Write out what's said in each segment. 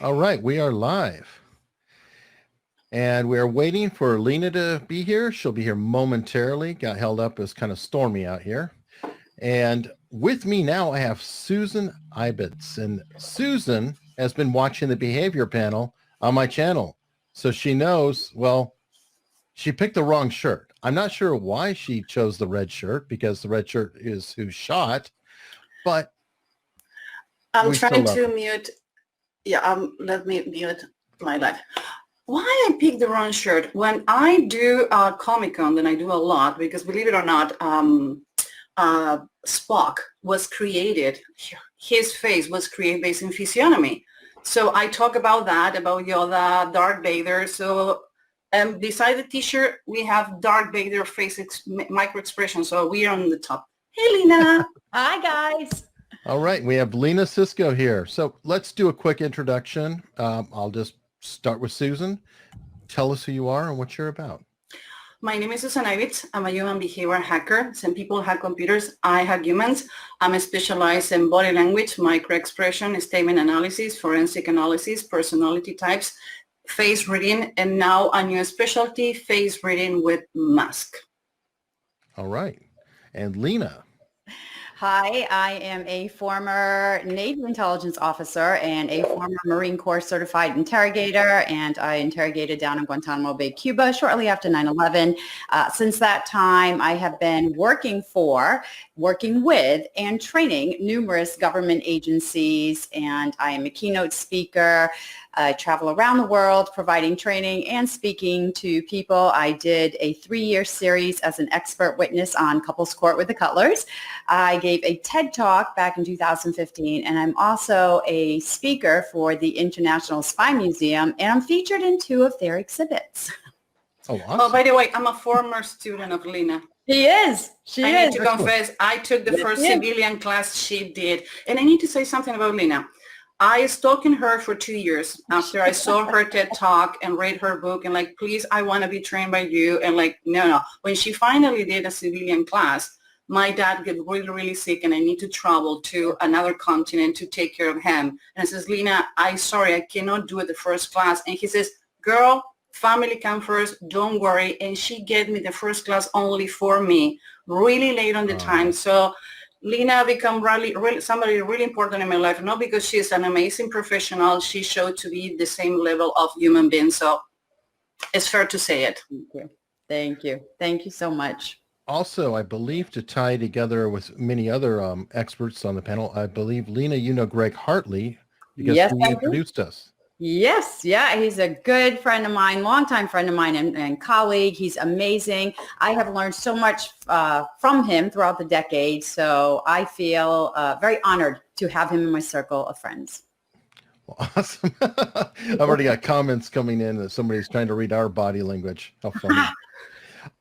All right, we are live. And we're waiting for Lena to be here. She'll be here momentarily. Got held up. It was kind of stormy out here. And with me now, I have Susan Ibitz. And Susan has been watching the behavior panel on my channel. So she knows, well, she picked the wrong shirt. I'm not sure why she chose the red shirt, because the red shirt is who shot. But I'm trying to mute. Yeah, let me mute my live. Why I picked the wrong shirt? When I do Comic-Con, and I do a lot, because believe it or not, Spock was created, his face was created based in physiognomy. So I talk about that, about Yoda, Darth Vader. So beside the t-shirt, we have Darth Vader face micro expression. So we are on the top. Hey, Lena. Hi, guys. All right, we have Lena Sisco here. So let's do a quick introduction. I'll just start with Susan. Tell us who you are and what you're about. My name is Susan Ibitz. I'm a human behavior hacker. Some people hack computers. I hack humans. I'm specialized in body language, micro-expression, statement analysis, forensic analysis, personality types, face reading, and now a new specialty, face reading with mask. All right. And Lena. Hi, I am a former Navy intelligence officer and a former Marine Corps certified interrogator, and I interrogated down in Guantanamo Bay, Cuba shortly after 9/11. Since that time, I have been working with, and training numerous government agencies, and I am a keynote speaker. I travel around the world providing training and speaking to people. I did a 3-year series as an expert witness on Couples Court with the Cutlers. I gave a TED Talk back in 2015, and I'm also a speaker for the International Spy Museum, and I'm featured in 2 of their exhibits. Oh, awesome. Oh, by the way, I'm a former student of Lena. She is. I need to confess, I took the first civilian class she did. And I need to say something about Lena. I stalked her for 2 years after I saw her TED Talk and read her book and like, please, I want to be trained by you. And like, no. When she finally did a civilian class, my dad got really, really sick and I need to travel to another continent to take care of him. And I says, Lena, I cannot do it the first class. And he says, girl, family come first, don't worry. And she gave me the first class only for me, really late on the time. So Lena become really somebody really important in my life, not because she's an amazing professional. She showed to be the same level of human being. So it's fair to say it. Thank you. Thank you. Thank you so much. Also, I believe to tie together with many other experts on the panel, I believe, Lena, you know Greg Hartley, because yes, he introduced us. Yes. Yeah. He's a good friend of mine, longtime friend of mine and colleague. He's amazing. I have learned so much from him throughout the decade. So I feel very honored to have him in my circle of friends. Well, awesome. I've already got comments coming in that somebody's trying to read our body language. How funny.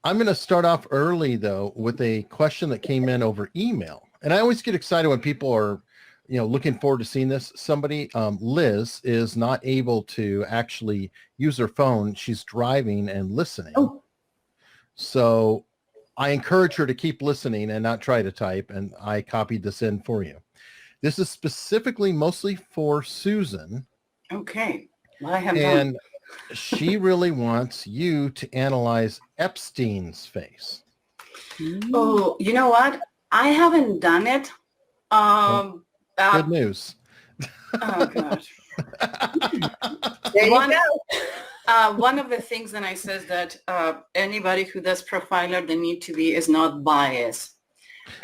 I'm going to start off early, though, with a question that came in over email. And I always get excited when people are looking forward to seeing this. Somebody, Liz, is not able to actually use her phone. She's driving and listening. Oh. So I encourage her to keep listening and not try to type. And I copied this in for you. This is specifically mostly for Susan. Okay. Well, I have and she really wants you to analyze Epstein's face. Oh, you know what? I haven't done it. Good news. Oh, gosh. There you go. One of the things that I says that anybody who does profiler, they need to be is not biased.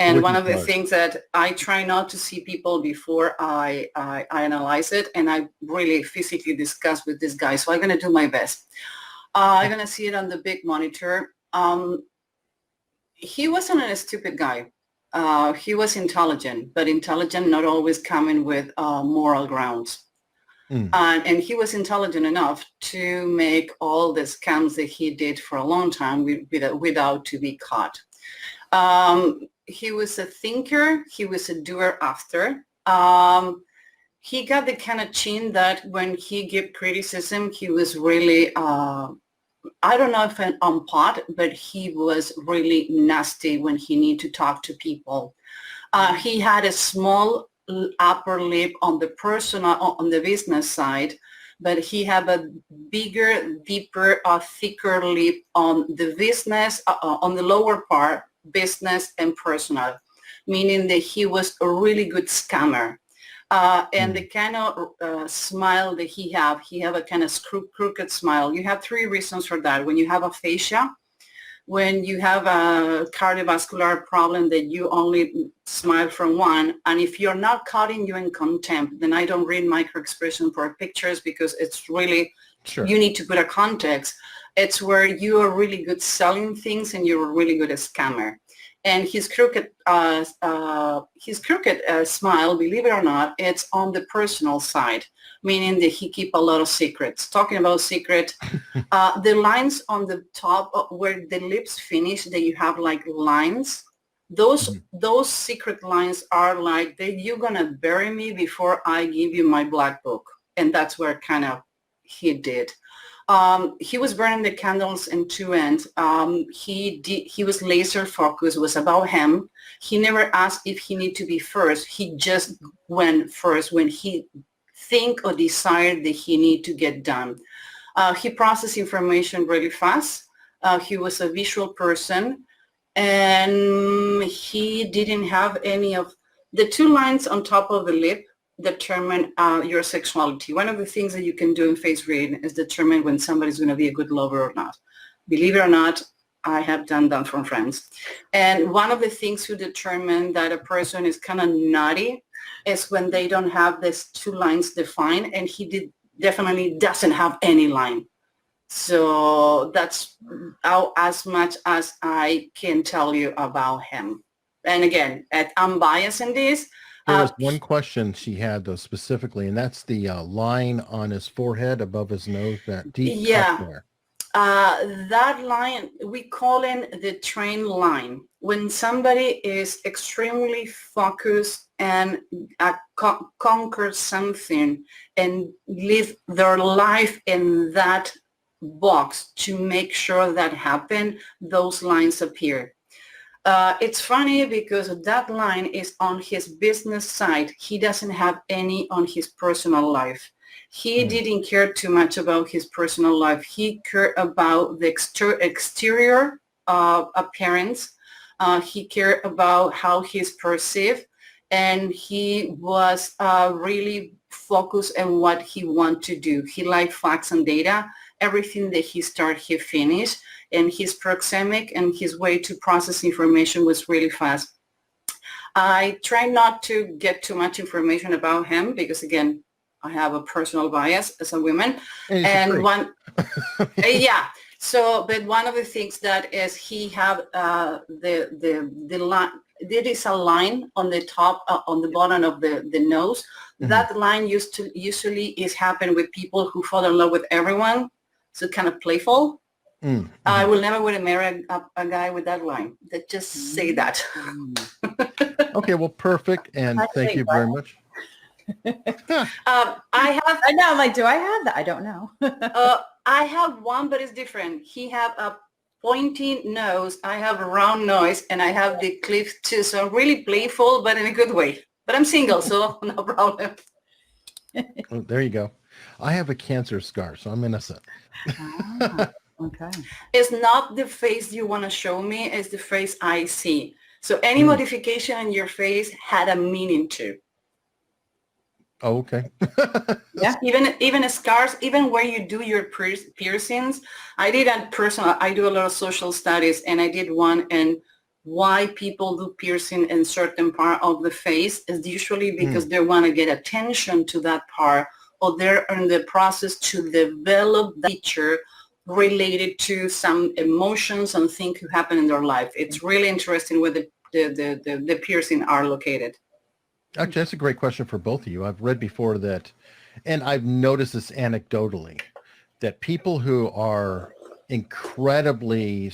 And one of the things that I try not to see people before I analyze it, and I really physically discuss with this guy. So I'm going to do my best. I'm going to see it on the big monitor. He wasn't a stupid guy. He was intelligent, but intelligent not always coming with moral grounds. And he was intelligent enough to make all the scams that he did for a long time without to be caught. He was a thinker. He was a doer after. He got the kind of chin that when he gave criticism, he was really, I don't know if on pot, but he was really nasty when he needed to talk to people. He had a small upper lip on the personal, on the business side, but he have a bigger, deeper, thicker lip on the business, on the lower part, business and personal, meaning that he was a really good scammer. And the kind of smile that he have a kind of crooked smile. You have three reasons for that. When you have aphasia, when you have a cardiovascular problem that you only smile from one, and if you're not cutting you in contempt, then I don't read microexpression for pictures because it's really, you need to put a context. It's where you are really good selling things and you're really good at scammer. And his crooked smile, believe it or not, it's on the personal side, meaning that he keep a lot of secrets. Talking about secret, the lines on the top where the lips finish, that you have like lines, those secret lines are like that you're gonna bury me before I give you my black book. And that's where kind of he did. He was burning the candles in two ends. He was laser focused. It was about him. He never asked if he need to be first. He just went first when he think or desired that he need to get done. He processed information really fast. He was a visual person, and he didn't have any of the two lines on top of the lip determine your sexuality. One of the things that you can do in face reading is determine when somebody's going to be a good lover or not. Believe it or not, I have done that from friends. And one of the things to determine that a person is kind of naughty is when they don't have these two lines defined, and he definitely doesn't have any line. So that's as much as I can tell you about him. And again, I'm biased in this. There was one question she had though specifically, and that's the line on his forehead above his nose, that deep cut there. That line, we call it the train line. When somebody is extremely focused and conquer something and live their life in that box to make sure that happen, those lines appear. It's funny because that line is on his business side. He doesn't have any on his personal life. He didn't care too much about his personal life. He cared about the exterior appearance. He cared about how he's perceived, and he was really focused on what he wanted to do. He liked facts and data. Everything that he started, he finished. And his proxemic and his way to process information was really fast. I try not to get too much information about him because, again, I have a personal bias as a woman. And one, So, but one of the things that is he have the line. There is a line on the top, on the bottom of the nose. That line usually is happen with people who fall in love with everyone. So kind of playful. I will never would marry a guy with that line. That just say that. Okay, well, perfect, and thank you very much. I know. I'm like, do I have that? I don't know. I have one, but it's different. He have a pointy nose. I have a round nose, and I have the cliff too. So I'm really playful, but in a good way. But I'm single, so no problem. Oh, there you go. I have a cancer scar, so I'm innocent. Okay. It's not the face you want to show me, it's the face I see. So any modification in your face had a meaning too. Oh, okay. Yeah. Even scars, even where you do your piercings. I do a lot of social studies, and I did one, and why people do piercing in certain part of the face is usually because they want to get attention to that part, or they're in the process to develop that feature related to some emotions and things who happen in their life. It's really interesting where the piercing are located. Actually, that's a great question for both of you. I've read before that, and I've noticed this anecdotally, that people who are incredibly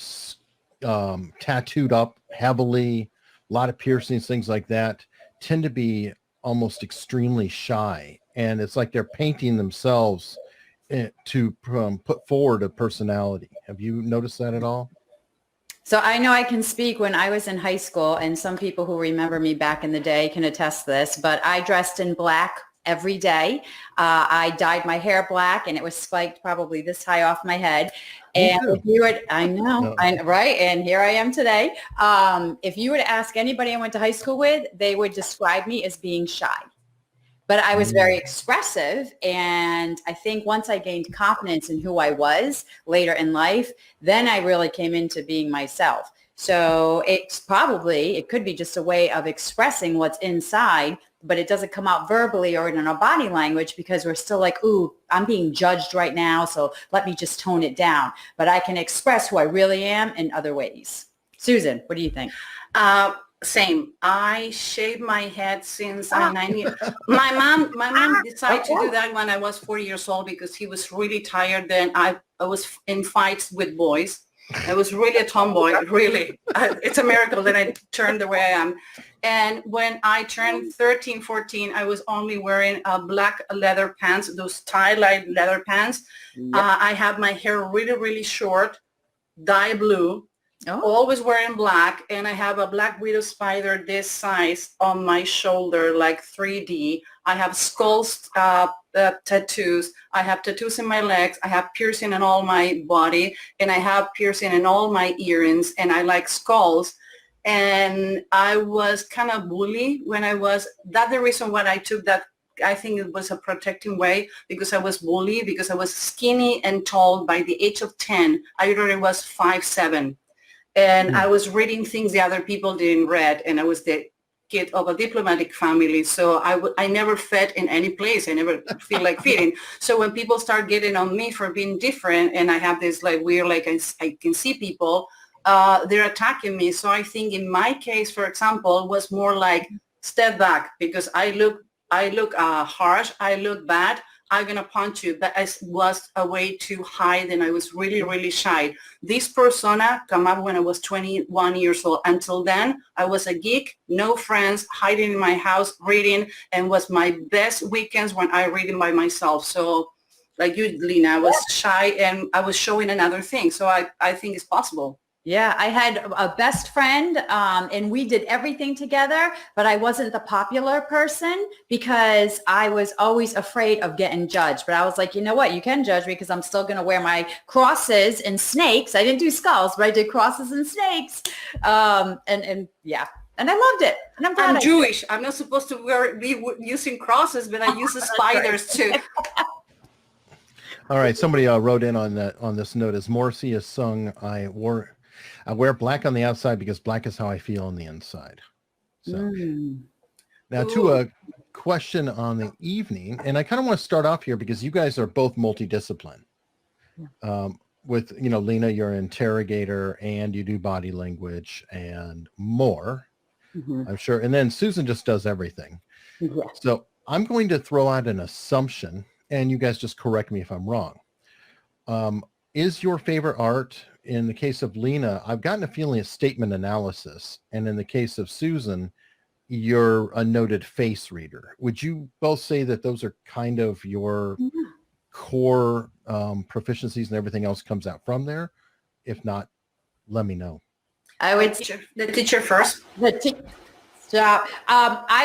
tattooed up heavily, a lot of piercings, things like that, tend to be almost extremely shy. And it's like they're painting themselves to put forward a personality. Have you noticed that at all? So I know I can speak when I was in high school, and some people who remember me back in the day can attest this, but I dressed in black every day. I dyed my hair black, and it was spiked probably this high off my head. Me And too. if you would, I know, No. right? And here I am today. If you were to ask anybody I went to high school with, they would describe me as being shy. But I was very expressive, and I think once I gained confidence in who I was later in life, then I really came into being myself. So it could be just a way of expressing what's inside, but it doesn't come out verbally or in our body language because we're still like, ooh, I'm being judged right now, so let me just tone it down. But I can express who I really am in other ways. Susan, what do you think? Same. I shaved my head since I'm 9 years. My mom decided to do that when I was 4 years old because he was really tired. Then I was in fights with boys. I was really a tomboy, really. It's a miracle that I turned the way I am. And when I turned 13, 14, I was only wearing black leather pants, those tie-dye leather pants. Yep. I have my hair really, really short, dye blue. Always wearing black, and I have a black widow spider this size on my shoulder, like 3D. I have skulls, tattoos. I have tattoos in my legs. I have piercing in all my body, and I have piercing in all my earrings, and I like skulls. And I was kind of bullied when I was, that's the reason why I took that. I think it was a protecting way because I was bullied because I was skinny and tall. By the age of 10, I already was 5'7". And I was reading things the other people didn't read, and I was the kid of a diplomatic family, so I never fed in any place. I never feel like feeding. So when people start getting on me for being different, and I have this like weird, like I can see people, they're attacking me. So I think in my case, for example, was more like step back because I look harsh, I look bad. I'm going to punch you. But it was a way to hide, and I was really, really shy. This persona came up when I was 21 years old. Until then, I was a geek, no friends, hiding in my house, reading, and was my best weekends when I reading by myself. So like you, Lena, I was shy, and I was showing another thing. So I think it's possible. Yeah, I had a best friend and we did everything together, but I wasn't the popular person because I was always afraid of getting judged. But I was like, you know what? You can judge me because I'm still going to wear my crosses and snakes. I didn't do skulls, but I did crosses and snakes. And yeah, and I loved it. And I'm Jewish. I'm not supposed to be using crosses, but I use the spiders too. All right. Somebody wrote in on this note as Morrissey has sung, I wear black on the outside because black is how I feel on the inside. So now to a question on the evening, and I kind of want to start off here because you guys are both multidiscipline. With, Lena, you're an interrogator and you do body language and more, I'm sure. And then Susan just does everything. Yeah. So I'm going to throw out an assumption and you guys just correct me if I'm wrong. Is your favorite art, in the case of Lena, I've gotten a feeling it's statement analysis. And in the case of Susan, you're a noted face reader. Would you both say that those are kind of your core proficiencies and everything else comes out from there? If not, let me know. I would the teacher first. I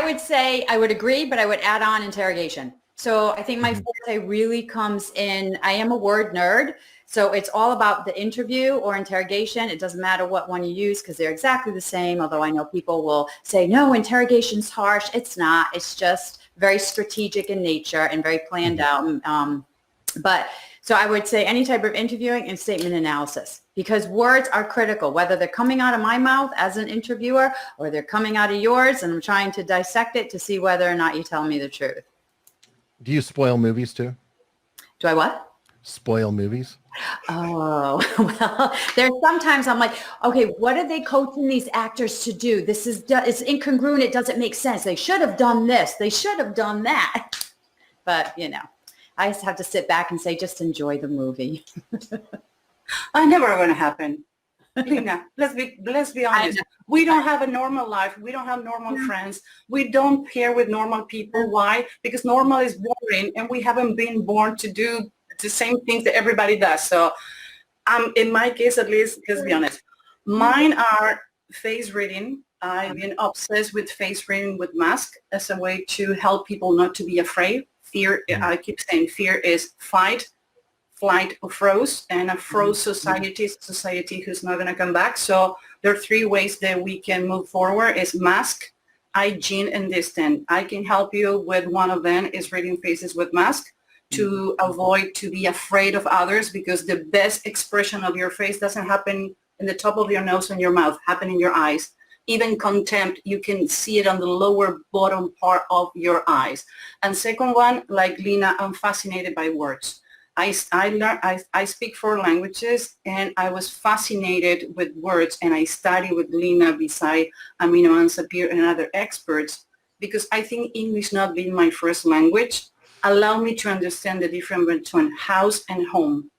would say I would agree, but I would add on interrogation. So I think my forte really comes in, I am a word nerd. So it's all about the interview or interrogation. It doesn't matter what one you use because they're exactly the same. Although I know people will say, no, interrogation's harsh. It's not. It's just very strategic in nature and very planned out. But so I would say any type of interviewing and statement analysis because words are critical, whether they're coming out of my mouth as an interviewer or they're coming out of yours and I'm trying to dissect it to see whether or not you tell me the truth. Do you spoil movies too? Do I what? Spoil movies? Oh, well, there's sometimes I'm like, okay, what are they coaching these actors to do? This is it's incongruent. It doesn't make sense. They should have done this. They should have done that. But, I just have to sit back and say, just enjoy the movie. Never going to happen. Lena, let's be honest. We don't have a normal life. We don't have normal friends. We don't pair with normal people. Why? Because normal is boring and we haven't been born to do the same things that everybody does. So in my case, at least, let's be honest. Mine are face reading. I've been obsessed with face reading with mask as a way to help people not to be afraid. Fear, I keep saying fear is fight, flight, or froze. And a froze society is a society who's not going to come back. So there are 3 ways that we can move forward is mask, hygiene, and distance. I can help you with one of them is reading faces with mask to avoid to be afraid of others, because the best expression of your face doesn't happen in the top of your nose and your mouth, happen in your eyes. Even contempt, you can see it on the lower bottom part of your eyes. And second one, like Lena, I'm fascinated by words. I speak 4 languages, and I was fascinated with words, and I study with Lena beside Amino and Sapir and other experts, because I think English not being my first language allow me to understand the difference between house and home,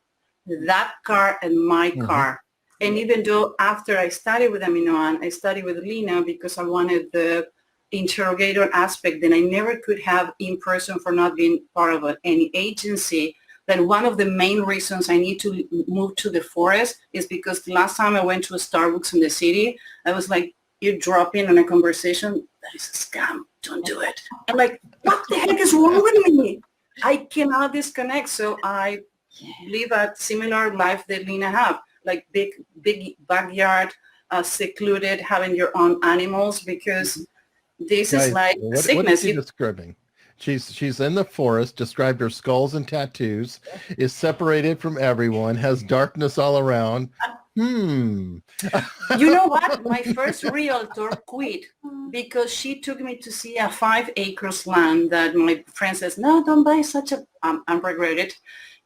that car and my car. And even though after I studied with Amino, I studied with Lena because I wanted the interrogator aspect that I never could have in person for not being part of any agency, that one of the main reasons I need to move to the forest is because the last time I went to a Starbucks in the city, I was like, you drop in on a conversation, that is a scam, don't do it. I'm like, what the heck is wrong with me? I cannot disconnect. So I live a similar life that Lena have, like big backyard, secluded, having your own animals, because this Guys, is like sickness. What is she describing? She's in the forest, described her skulls and tattoos, is separated from everyone, has darkness all around. You know what? My first realtor quit because she took me to see a 5 acres land that my friend says, no, don't buy such a, I regret it.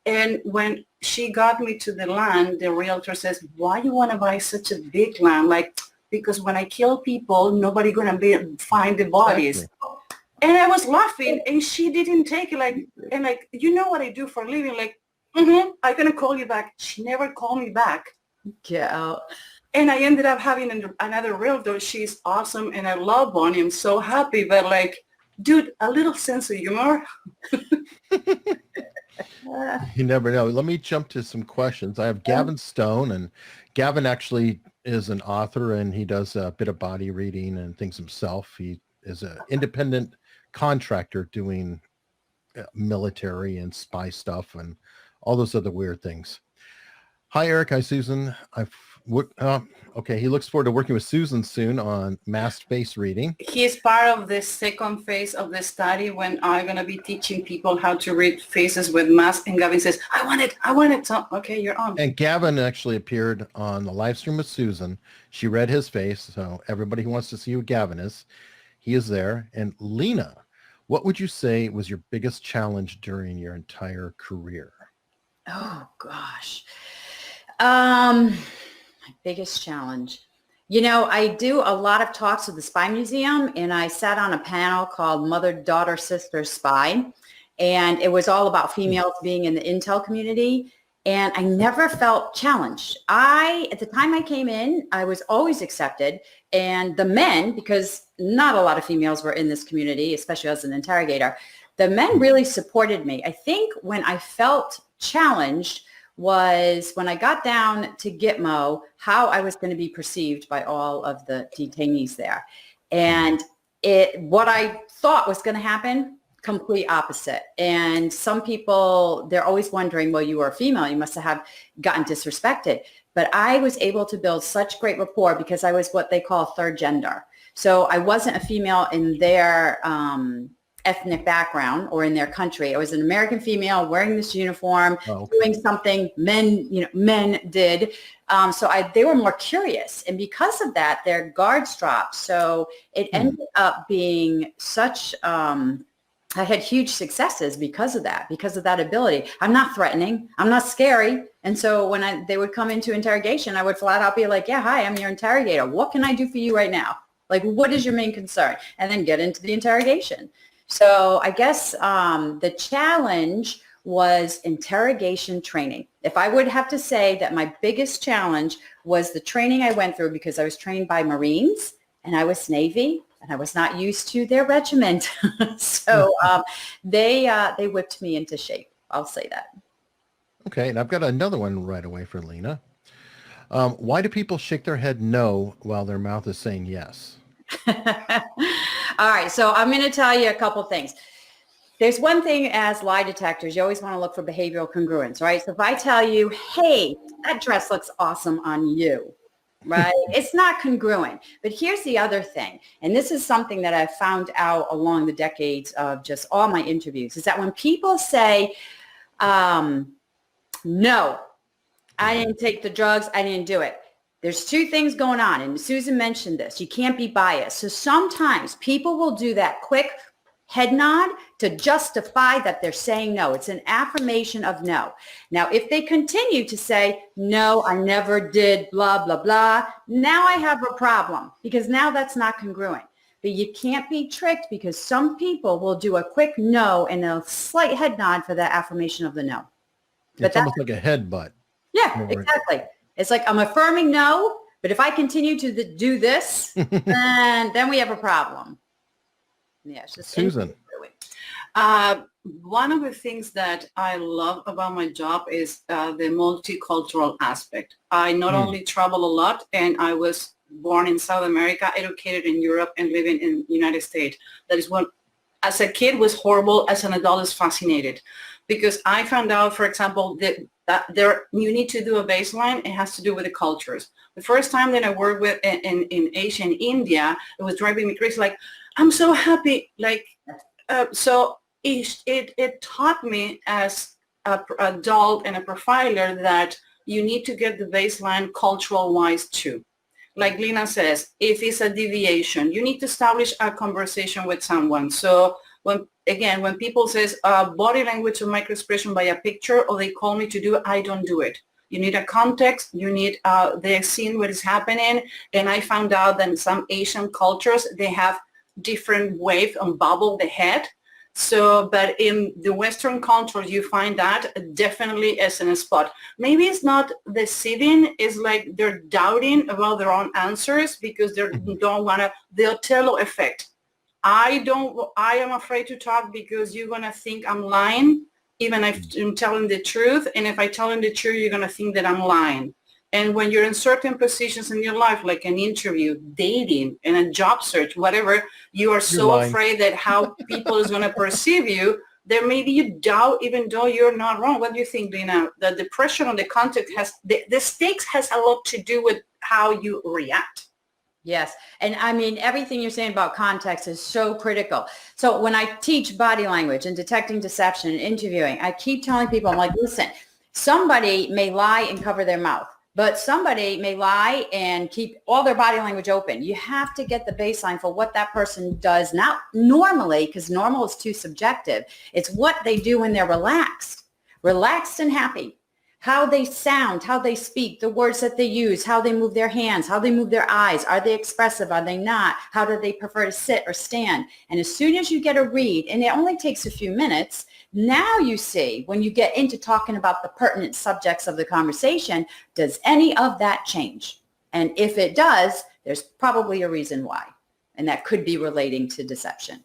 And when she got me to the land, the realtor says, why you want to buy such a big land? Like, because when I kill people, nobody going to find the bodies. Exactly. And I was laughing, and she didn't take it like, you know what I do for a living? Like, I'm going to call you back. She never called me back. Get out. And I ended up having another realtor. She's awesome, and I love Bonnie. I'm so happy. But like, dude, a little sense of humor. You never know. Let me jump to some questions. I have Gavin Stone, and Gavin actually is an author, and he does a bit of body reading and things himself. He is an independent contractor doing military and spy stuff and all those other weird things. Hi, Eric. Hi, Susan. Okay, he looks forward to working with Susan soon on masked face reading. He's part of the second phase of the study when I'm going to be teaching people how to read faces with masks. And Gavin says, I want it. So, okay, you're on. And Gavin actually appeared on the live stream with Susan. She read his face. So everybody who wants to see who Gavin is, he is there. And Lena, what would you say was your biggest challenge during your entire career? Oh, gosh. My biggest challenge. You know, I do a lot of talks with the Spy Museum, and I sat on a panel called Mother, Daughter, Sister, Spy. And it was all about females being in the intel community. And I never felt challenged. At the time I came in, I was always accepted. And the men, because not a lot of females were in this community, especially as an interrogator, the men really supported me. I think when I felt challenged was when I got down to Gitmo, how I was going to be perceived by all of the detainees there. And what I thought was going to happen, complete opposite. And some people, they're always wondering, well, you were a female, you must have gotten disrespected. But I was able to build such great rapport because I was what they call third gender. So I wasn't a female in their ethnic background or in their country. I was an American female wearing this uniform, doing something men did. So they were more curious. And because of that, their guards dropped. So it ended up being such, I had huge successes because of that ability. I'm not threatening. I'm not scary. And so when they would come into interrogation, I would flat out be like, yeah, hi, I'm your interrogator. What can I do for you right now? Like, what is your main concern? And then get into the interrogation. So I guess the challenge was interrogation training. If I would have to say that my biggest challenge was the training I went through, because I was trained by Marines and I was Navy and I was not used to their regiment. So they whipped me into shape. I'll say that. Okay. And I've got another one right away for Lena. Why do people shake their head no while their mouth is saying yes? All right. So I'm going to tell you a couple things. There's one thing as lie detectors, you always want to look for behavioral congruence, right? So if I tell you, hey, that dress looks awesome on you, right? It's not congruent. But here's the other thing. And this is something that I've found out along the decades of just all my interviews, is that when people say, no, I didn't take the drugs, I didn't do it. There's two things going on. And Susan mentioned this. You can't be biased. So sometimes people will do that quick head nod to justify that they're saying no. It's an affirmation of no. Now, if they continue to say, no, I never did, blah, blah, blah, now I have a problem because now that's not congruent. But you can't be tricked because some people will do a quick no and a slight head nod for that affirmation of the no. It's almost like a headbutt. Yeah, exactly. It's like I'm affirming no, but if I continue to do this, then we have a problem. Yeah, it's just Susan. One of the things that I love about my job is the multicultural aspect. I not only travel a lot, and I was born in South America, educated in Europe, and living in the United States. That is what, as a kid, was horrible. As an adult, is fascinated. Because I found out, for example, that you need to do a baseline. It has to do with the cultures. The first time that I worked with in Asia and India, it was driving me crazy. Like, I'm so happy. Like, so it taught me as an adult and a profiler that you need to get the baseline cultural wise too. Like Lena says, if it's a deviation, you need to establish a conversation with someone. So when people says body language or microexpression by a picture, or they call me to do it, I don't do it. You need a context. You need they're seeing what is happening. And I found out that in some Asian cultures, they have different ways on bobble the head. So, but in the Western cultures, you find that definitely as in a spot. Maybe it's not deceiving. It's like they're doubting about their own answers because they don't want to, the Othello effect. I am afraid to talk because you're going to think I'm lying, even if I'm telling the truth. And if I tell them the truth, you're going to think that I'm lying. And when you're in certain positions in your life, like an interview, dating, and a job search, whatever, you are so afraid that how people is going to perceive you, that maybe you doubt even though you're not wrong. What do you think, Lena? The depression on the context has, the stakes has a lot to do with how you react. Yes. And I mean, everything you're saying about context is so critical. So when I teach body language and detecting deception and interviewing, I keep telling people, I'm like, listen, somebody may lie and cover their mouth, but somebody may lie and keep all their body language open. You have to get the baseline for what that person does, not normally, because normal is too subjective. It's what they do when they're relaxed and happy. How they sound, how they speak, the words that they use, how they move their hands, how they move their eyes. Are they expressive? Are they not? How do they prefer to sit or stand? And as soon as you get a read, and it only takes a few minutes, now you see when you get into talking about the pertinent subjects of the conversation, does any of that change? And if it does, there's probably a reason why. And that could be relating to deception.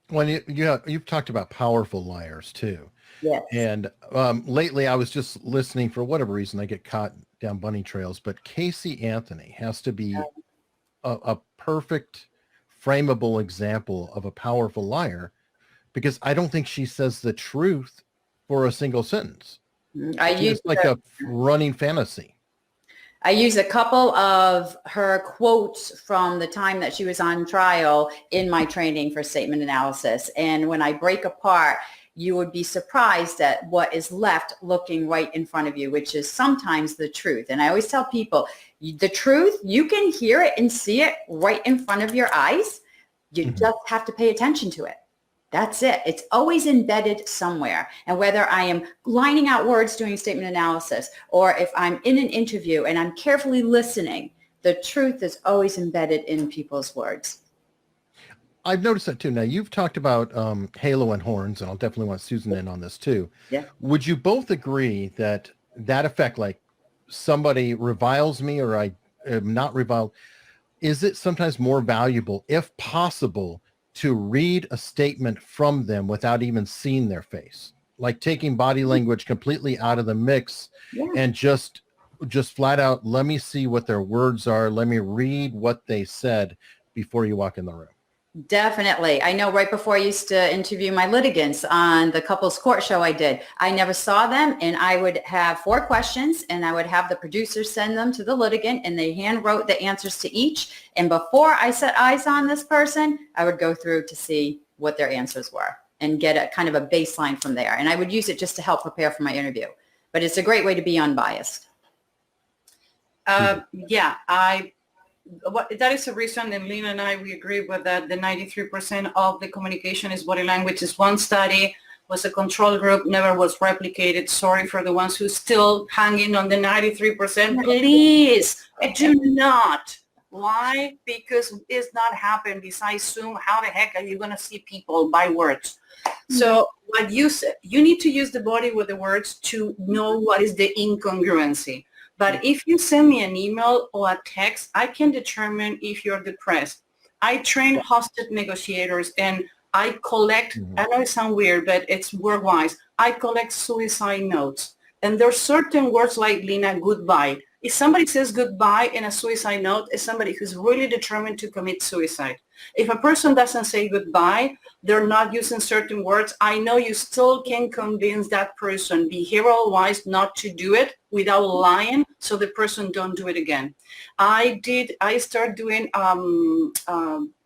Well, you've talked about powerful liars too. Yes. And lately I was just listening, for whatever reason, I get caught down bunny trails, but Casey Anthony has to be a perfect frameable example of a powerful liar, because I don't think she says the truth for a single sentence. It's like a running fantasy. I use a couple of her quotes from the time that she was on trial in my training for statement analysis. And when I break apart, you would be surprised at what is left looking right in front of you, which is sometimes the truth. And I always tell people, the truth, you can hear it and see it right in front of your eyes. You just have to pay attention to it. That's it. It's always embedded somewhere. And whether I am lining out words doing statement analysis, or if I'm in an interview and I'm carefully listening, the truth is always embedded in people's words. I've noticed that too. Now, you've talked about halo and horns, and I'll definitely want Susan in on this too. Yeah. Would you both agree that effect, like somebody reviles me or I am not reviled, is it sometimes more valuable, if possible, to read a statement from them without even seeing their face? Like taking body language completely out of the mix and just just flat out, let me see what their words are. Let me read what they said before you walk in the room. Definitely. I know right before I used to interview my litigants on the couples court show I did, I never saw them, and I would have 4 questions and I would have the producer send them to the litigant, and they hand wrote the answers to each. And before I set eyes on this person, I would go through to see what their answers were and get a kind of a baseline from there. And I would use it just to help prepare for my interview. But it's a great way to be unbiased. Yeah, that is a reason, and Lena and I, we agree with that. The 93% of the communication is body language. Is one study, was a control group, never was replicated. Sorry for the ones who still hanging on the 93%. Please do not. Why? Because it's not happened. Besides Zoom, how the heck are you going to see people by words? So what you said, you need to use the body with the words to know what is the incongruency. But if you send me an email or a text, I can determine if you're depressed. I train hostage negotiators, and I collect, I know it sounds weird, but it's word-wise. I collect suicide notes. And there's certain words like, Lena, goodbye. If somebody says goodbye in a suicide note, it's somebody who's really determined to commit suicide. If a person doesn't say goodbye, they're not using certain words, I know you still can convince that person behavioral-wise not to do it without lying, so the person don't do it again. I started doing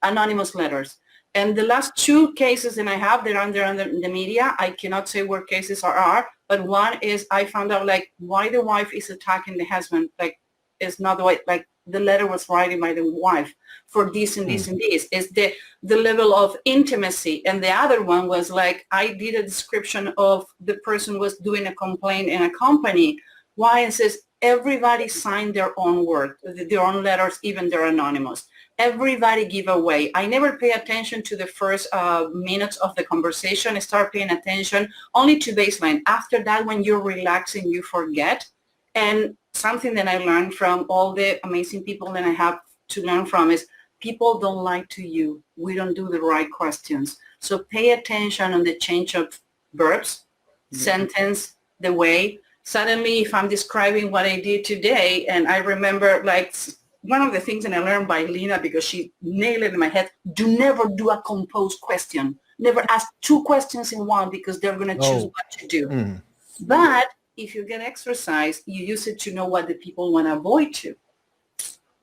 anonymous letters. And the last 2 cases that I have, they're under the media. I cannot say what cases are, but one is I found out like why the wife is attacking the husband. Like it's not the way, like the letter was written by the wife for this and this and this. It's the level of intimacy. And the other one was like I did a description of the person was doing a complaint in a company. Why? It says everybody signed their own word, their own letters, even they're anonymous. Everybody give away. I never pay attention to the first minutes of the conversation. I start paying attention only to baseline. After that, when you're relaxing, you forget. And something that I learned from all the amazing people that I have to learn from is people don't lie to you. We don't do the right questions. So pay attention on the change of verbs, sentence, the way. Suddenly, if I'm describing what I did today, and I remember like one of the things that I learned by Lena, because she nailed it in my head, never do a composed question. Never ask 2 questions in one, because they're going to choose what to do. But if you get exercise, you use it to know what the people want to avoid to.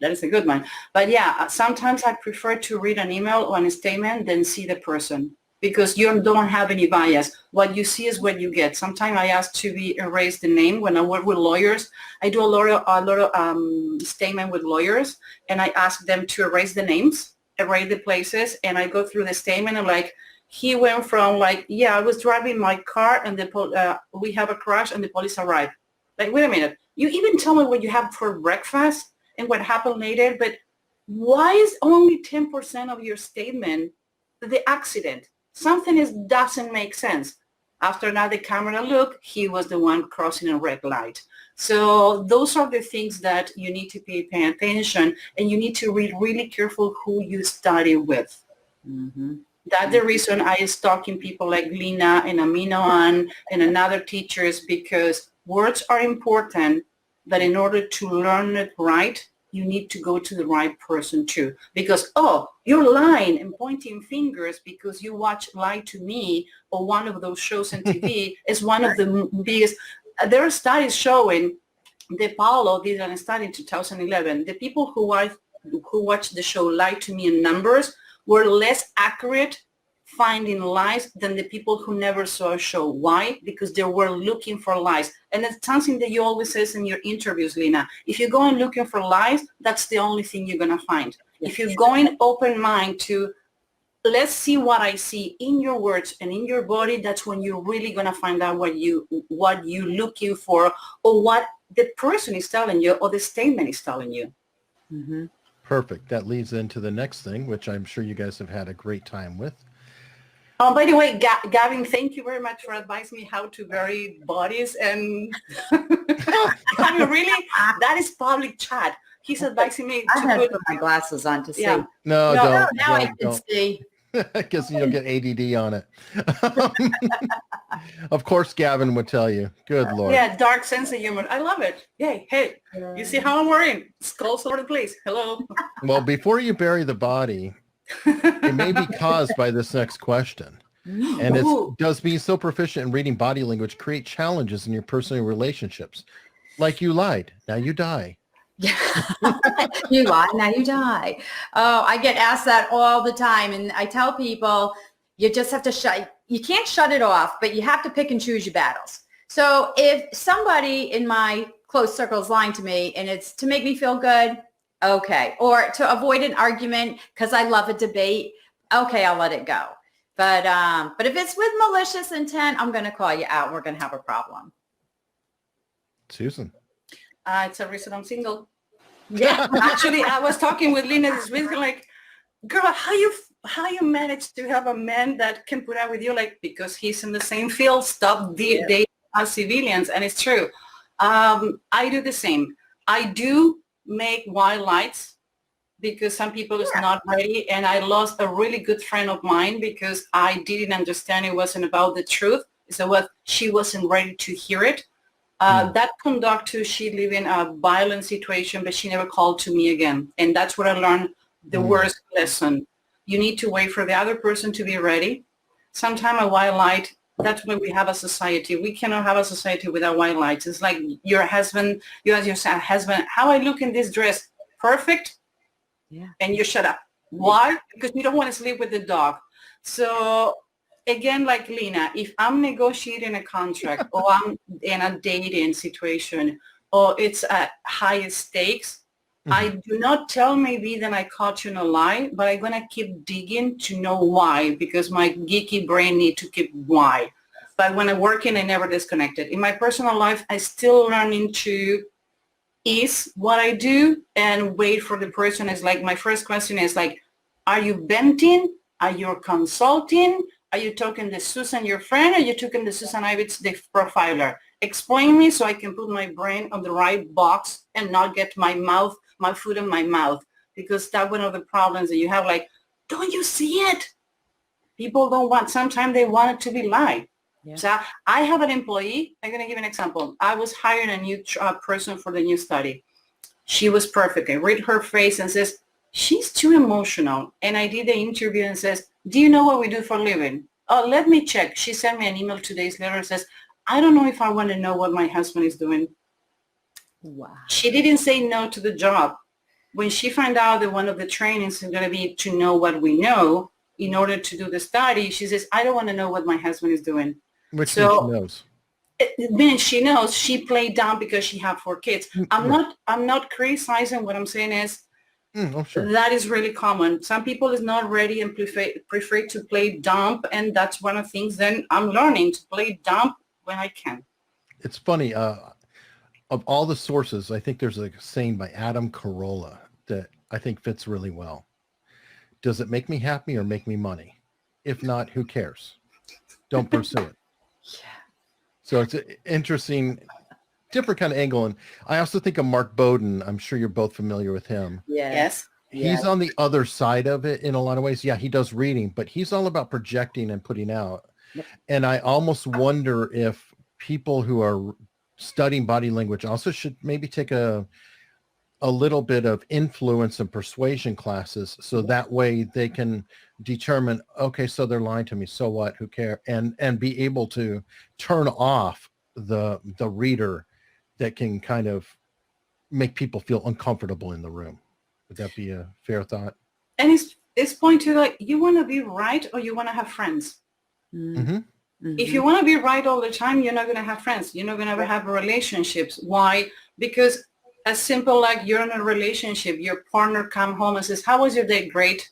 That is a good one. But yeah, sometimes I prefer to read an email or a statement than see the person, because you don't have any bias. What you see is what you get. Sometimes I ask to be erase the name. When I work with lawyers, I do a lot of statement with lawyers, and I ask them to erase the names, erase the places, and I go through the statement and like, he went from like, yeah, I was driving my car and we have a crash and the police arrived. Like, wait a minute. You even tell me what you have for breakfast and what happened later, but why is only 10% of your statement the accident? Something doesn't make sense. After that, the camera look, he was the one crossing a red light. So those are the things that you need to pay attention, and you need to read really careful who you study with. That's the reason I is talking people like Lena and Amino and another teachers, because words are important, but in order to learn it right, you need to go to the right person too. Because, you're lying and pointing fingers because you watch Lie to Me or one of those shows on TV is one of the biggest. There are studies showing, De Paolo did a study in 2011, the people who watched the show Lie to Me in numbers were less accurate finding lies than the people who never saw a show. Why? Because they were looking for lies. And it's something that you always say in your interviews, Lena. If you're going looking for lies, that's the only thing you're going to find. If you're going open mind to, let's see what I see in your words and in your body, that's when you're really going to find out what you're looking for, or what the person is telling you, or the statement is telling you. Perfect. That leads into the next thing, which I'm sure you guys have had a great time with. Oh, by the way, Gavin, thank you very much for advising me how to vary bodies. And I mean, really, that is public chat. He's advising me I to have put my glasses on to see. No, Now don't. I can see. Because you'll get ADD on it. Of course, Gavin would tell you. Good Lord. Yeah, dark sense of humor. I love it. Yay, hey, you see how I'm worrying? Skulls all over the place. Hello. Well, before you bury the body, it may be caused by this next question. And it does being so proficient in reading body language create challenges in your personal relationships? Like you lied, now you die. Yeah. You lie, now you die. Oh, I get asked that all the time. And I tell people, you just have to you can't shut it off, but you have to pick and choose your battles. So if somebody in my close circle is lying to me and it's to make me feel good, okay. Or to avoid an argument because I love a debate, okay, I'll let it go. But if it's with malicious intent, I'm going to call you out. We're going to have a problem. Susan. It's a reason I'm single. Yeah, actually, I was talking with Lena this week, like, girl, how you manage to have a man that can put up with you, like, because he's in the same field, stop dating as civilians, and it's true. I do the same. I do make white lights because some people is not ready, and I lost a really good friend of mine because I didn't understand it wasn't about the truth. So what she wasn't ready to hear it. That conductor, she lived in a violent situation, but she never called to me again. And that's what I learned, the worst lesson. You need to wait for the other person to be ready. Sometimes a white light, that's when we have a society. We cannot have a society without white lights. It's like your husband, you ask your husband, how I look in this dress? Perfect? Yeah. And you shut up. Why? Because you don't want to sleep with the dog. So again, like Lena, if I'm negotiating a contract or I'm in a dating situation or it's at higher stakes, I do not tell maybe that I caught you in a lie, but I'm going to keep digging to know why, because my geeky brain need to keep why. But when I'm working, I never disconnected. In my personal life, I still learning to ease what I do and wait for the person. Is like, my first question is like, are you venting? Are you consulting? Are you talking to Susan, your friend, or are you talking to Susan Ibitz, the profiler? Explain me so I can put my brain on the right box and not get my foot in my mouth. Because that's one of the problems that you have, like, don't you see it? People don't want, sometimes they want it to be lied. Yeah. So I have an employee, I'm going to give an example. I was hiring a new person for the new study. She was perfect. I read her face and says, she's too emotional. And I did the interview and says, do you know what we do for a living? Oh, let me check. She sent me an email 2 days later and says, I don't know if I want to know what my husband is doing. Wow. She didn't say no to the job. When she found out that one of the trainings is going to be to know what we know in order to do the study, she says, I don't want to know what my husband is doing. Which means she knows. It means she knows. She played dumb because she had 4 kids. I'm not criticizing. What I'm saying is, sure. That is really common. Some people is not ready and prefer to play dumb, and that's one of the things then I'm learning to play dumb when I can. It's funny. Of all the sources, I think there's a saying by Adam Carolla that I think fits really well. Does it make me happy or make me money? If not, who cares? Don't pursue it. Yeah. So it's an interesting, different kind of angle. And I also think of Mark Bowden. I'm sure you're both familiar with him. Yes. He's on the other side of it in a lot of ways. Yeah, he does reading, but he's all about projecting and putting out. Yep. And I almost wonder if people who are studying body language also should maybe take a little bit of influence and persuasion classes, so that way they can determine, okay, so they're lying to me, so what, who cares, and be able to turn off the reader that can kind of make people feel uncomfortable in the room. Would that be a fair thought? And it's point to, like, you want to be right or you want to have friends. Mm-hmm. Mm-hmm. If you want to be right all the time, you're not going to have friends. You're not going to have relationships. Why? Because as simple like you're in a relationship, your partner come home and says, how was your day? Great.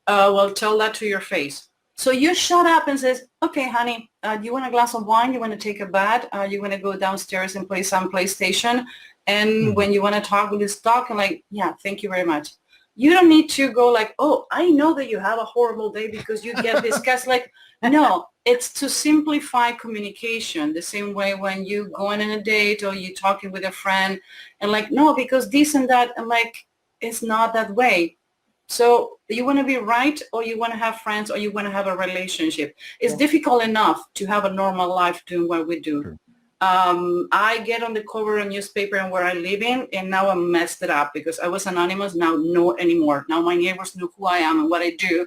Well, tell that to your face. So you shut up and says, okay, honey, do you want a glass of wine? You want to take a bath? You want to go downstairs and play some PlayStation? And when you want to talk with this dog, and like, yeah, thank you very much. You don't need to go like, oh, I know that you have a horrible day because you get discussed. Like, no, it's to simplify communication the same way when you go on a date or you talking with a friend and like, no, because this and that, and like, it's not that way. So you want to be right, or you want to have friends, or you want to have a relationship. It's difficult enough to have a normal life doing what we do. Sure. I get on the cover of a newspaper and where I live in, and now I messed it up because I was anonymous. Now no anymore. Now my neighbors know who I am and what I do.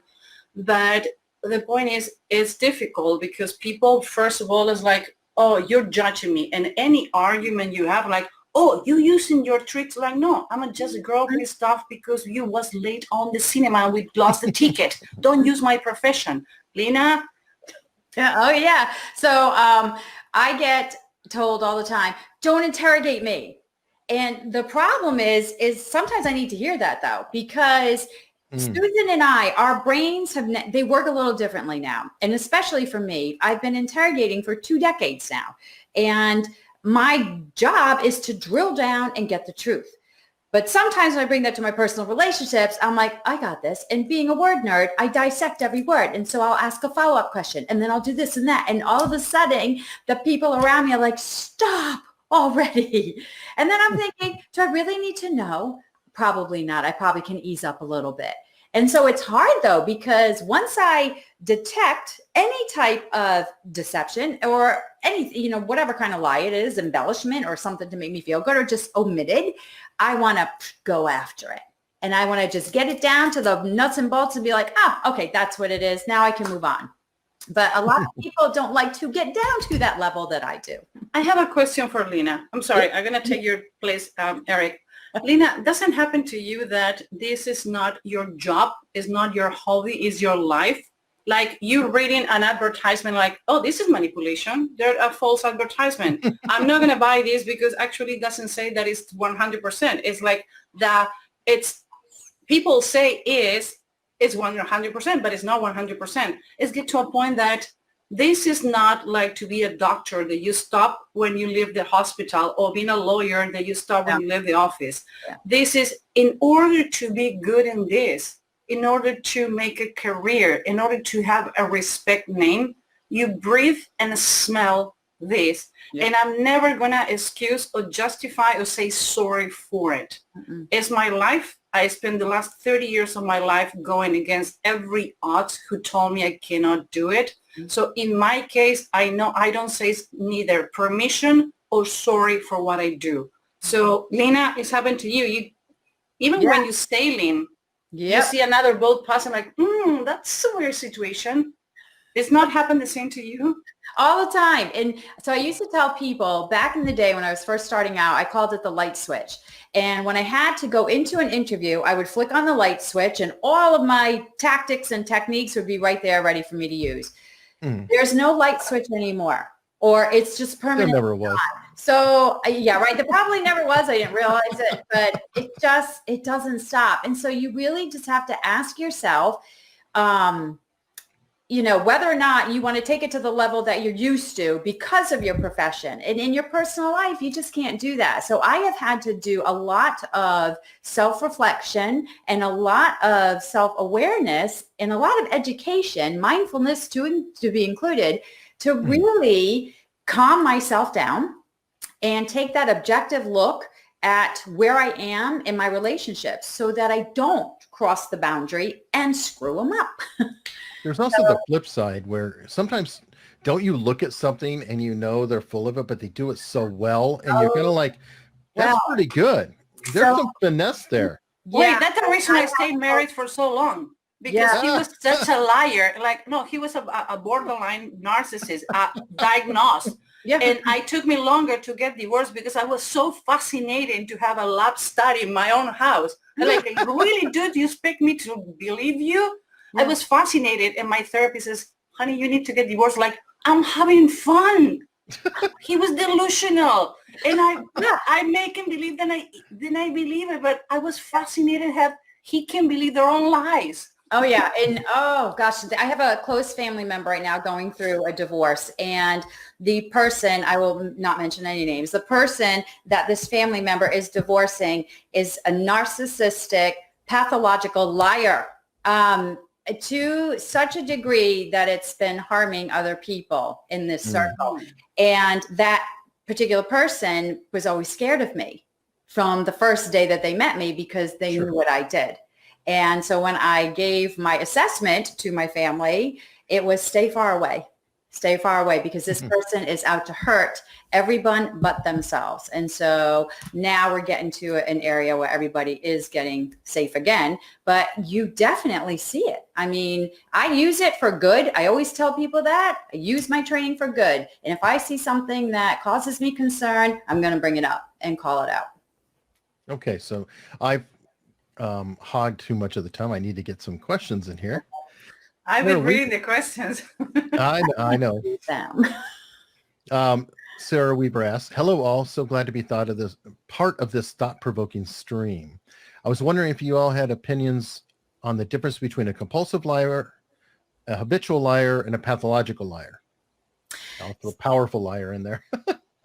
But the point is, it's difficult because people, first of all, is like, oh, you're judging me. And any argument you have, like, oh, you using your tricks? Like, no, I'm just a girl pissed off because you was late on the cinema and we lost the ticket. Don't use my profession. Lena? Yeah, oh, yeah. So I get told all the time, don't interrogate me. And the problem is sometimes I need to hear that, though, because Susan and I, our brains they work a little differently now. And especially for me, I've been interrogating for 2 decades now. And my job is to drill down and get the truth. But sometimes when I bring that to my personal relationships, I'm like, I got this. And being a word nerd, I dissect every word. And so I'll ask a follow-up question, and then I'll do this and that. And all of a sudden, the people around me are like, stop already. And then I'm thinking, do I really need to know? Probably not. I probably can ease up a little bit. And so it's hard, though, because once I detect any type of deception or any, whatever kind of lie it is, embellishment or something to make me feel good or just omitted, I want to go after it. And I want to just get it down to the nuts and bolts and be like, okay, that's what it is. Now I can move on. But a lot of people don't like to get down to that level that I do. I have a question for Lena. I'm sorry. I'm going to take your place, Eric. Lena, doesn't happen to you that this is not your job, is not your hobby, is your life? Like you reading an advertisement like, oh, this is manipulation. They're a false advertisement. I'm not going to buy this because actually it doesn't say that it's 100%. It's like people say it's 100%, but it's not 100%. It's get to a point that this is not like to be a doctor that you stop when you leave the hospital, or being a lawyer that you stop when you leave the office. Yeah. This is in order to be good in this, in order to make a career, in order to have a respect name, you breathe and smell this. Yeah. And I'm never going to excuse or justify or say sorry for it. It's my life. I spent the last 30 years of my life going against every odds who told me I cannot do it. So in my case, I know I don't say neither permission or sorry for what I do. So Lena, it's happened to you. Even when you're sailing, you see another boat passing like, that's a weird situation. It's not happened the same to you? All the time. And so I used to tell people back in the day when I was first starting out, I called it the light switch. And when I had to go into an interview, I would flick on the light switch and all of my tactics and techniques would be right there ready for me to use. There's no light switch anymore, or it's just permanent. There never was. So yeah, right. There probably never was. I didn't realize it, but it doesn't stop. And so you really just have to ask yourself, whether or not you want to take it to the level that you're used to because of your profession. And in your personal life, you just can't do that. So I have had to do a lot of self-reflection and a lot of self-awareness and a lot of education, mindfulness to be included, to really calm myself down and take that objective look at where I am in my relationships so that I don't cross the boundary and screw them up. There's also the flip side where sometimes don't you look at something and they're full of it, but they do it so well and you're kind of like, that's pretty good. There's some finesse there. Wait, that's the reason I stayed married for so long. Because he was such a liar. Like, no, he was a borderline narcissist, diagnosed. Yeah. And it took me longer to get divorced because I was so fascinated to have a lab study in my own house. And like, really, dude, you expect me to believe you? I was fascinated, and my therapist says, honey, you need to get divorced. Like, I'm having fun. He was delusional. And I make him believe, then I believe it. But I was fascinated how he can believe their own lies. Oh, yeah. And, oh, gosh, I have a close family member right now going through a divorce. And the person, I will not mention any names, the person that this family member is divorcing is a narcissistic, pathological liar. To such a degree that it's been harming other people in this circle. And that particular person was always scared of me from the first day that they met me because they knew what I did. And so when I gave my assessment to my family, it was stay far away. Stay far away because this person is out to hurt everyone but themselves. And so now we're getting to an area where everybody is getting safe again, but you definitely see it. I mean, I use it for good. I always tell people that. I use my training for good. And if I see something that causes me concern, I'm going to bring it up and call it out. Okay, so I've hogged too much of the time. I need to get some questions in here. I've been reading the questions. I know. Sarah Weaver asks, hello all, so glad to be part of this thought-provoking stream. I was wondering if you all had opinions on the difference between a compulsive liar, a habitual liar, and a pathological liar. I'll throw a powerful liar in there.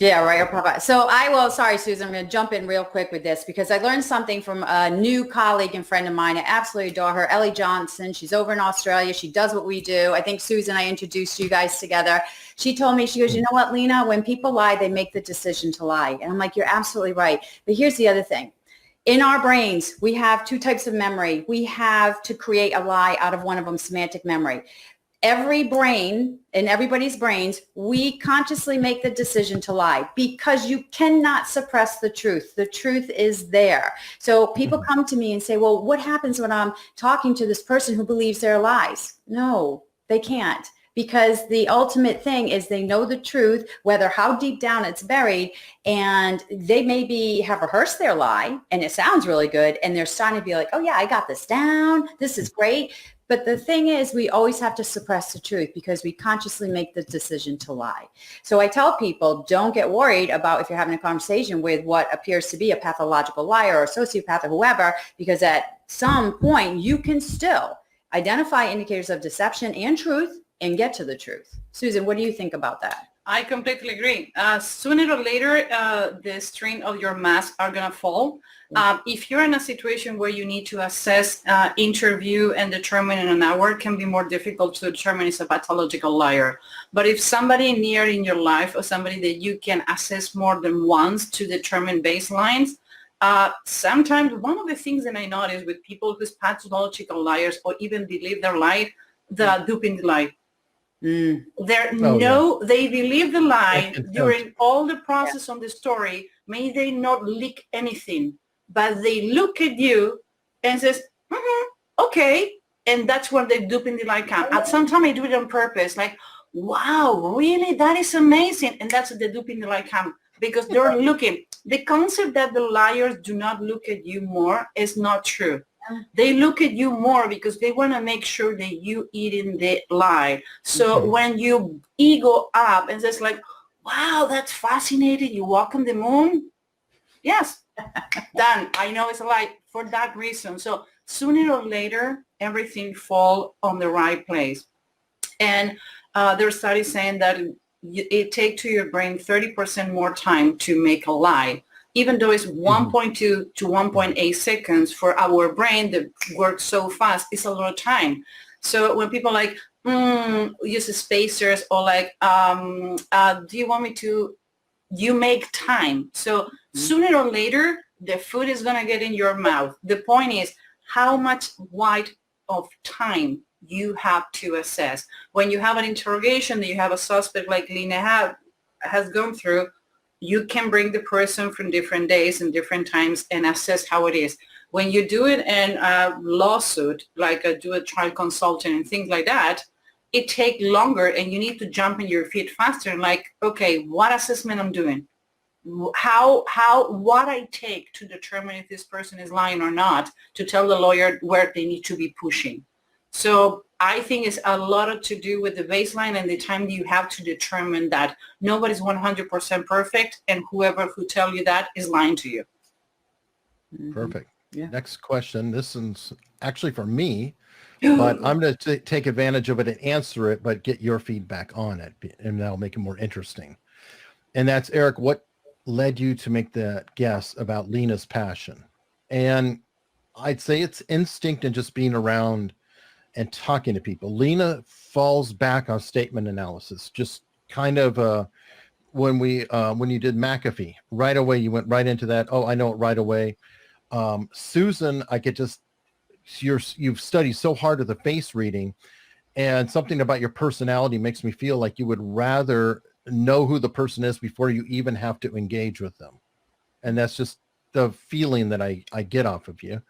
Yeah, right. So sorry, Susan, I'm going to jump in real quick with this because I learned something from a new colleague and friend of mine. I absolutely adore her, Ellie Johnson. She's over in Australia. She does what we do. I think Susan, I introduced you guys together. She told me, she goes, you know what, Lena, when people lie, they make the decision to lie. And I'm like, you're absolutely right. But here's the other thing. In our brains, we have two types of memory. We have to create a lie out of one of them, semantic memory. Every brain, in everybody's brains, we consciously make the decision to lie because you cannot suppress the truth. The truth is there. So people come to me and say, well, what happens when I'm talking to this person who believes their lies? No, they can't. Because the ultimate thing is they know the truth, whether how deep down it's buried, and they maybe have rehearsed their lie and it sounds really good. And they're starting to be like, oh yeah, I got this down. This is great. But the thing is, we always have to suppress the truth because we consciously make the decision to lie. So I tell people, don't get worried about if you're having a conversation with what appears to be a pathological liar or a sociopath or whoever, because at some point you can still identify indicators of deception and truth and get to the truth. Susan, what do you think about that? I completely agree. Sooner or later, the string of your mask are going to fall. If you're in a situation where you need to assess, interview, and determine in an hour, it can be more difficult to determine is a pathological liar. But if somebody near in your life or somebody that you can assess more than once to determine baselines, sometimes one of the things that I notice with people who's pathological liars or even believe their lie, the duping the lie. They believe the lie during all the process on the story. May they not leak anything, but they look at you and says, okay, and that's where the duping the lie comes. At some time I do it on purpose, like, wow, really, that is amazing, and that's the duping the lie comes because they're looking. The concept that the liars do not look at you more is not true. They look at you more because they want to make sure that you eating the lie. So when you ego up and says like, wow, that's fascinating. You walk on the moon. Yes, done. I know it's a lie for that reason. So sooner or later, everything fall on the right place. And there's studies saying that it takes to your brain 30% more time to make a lie. Even though it's 1.2 to 1.8 seconds for our brain that works so fast, it's a lot of time. So when people like use spacers or like, do you want me to, you make time. So sooner or later, the food is going to get in your mouth. The point is how much wide of time you have to assess. When you have an interrogation that you have a suspect like Lena has gone through, you can bring the person from different days and different times and assess how it is. When you do it in a lawsuit, like do a trial consultant and things like that, it takes longer and you need to jump in your feet faster and like, okay, what assessment I'm doing? What I take to determine if this person is lying or not, to tell the lawyer where they need to be pushing. So I think it's a lot to do with the baseline and the time you have to determine that nobody's 100% perfect, and whoever who tell you that is lying to you. Perfect. Yeah. Next question. This is actually for me, but I'm going to take advantage of it and answer it, but get your feedback on it, and that'll make it more interesting. And that's, Eric, what led you to make that guess about Lena's passion? And I'd say it's instinct and just being around and talking to people. Lena falls back on statement analysis, just kind of when you did McAfee, right away, you went right into that. Oh, I know it right away. Susan, I could just you've studied so hard at the face reading, and something about your personality makes me feel like you would rather know who the person is before you even have to engage with them. And that's just the feeling that I get off of you.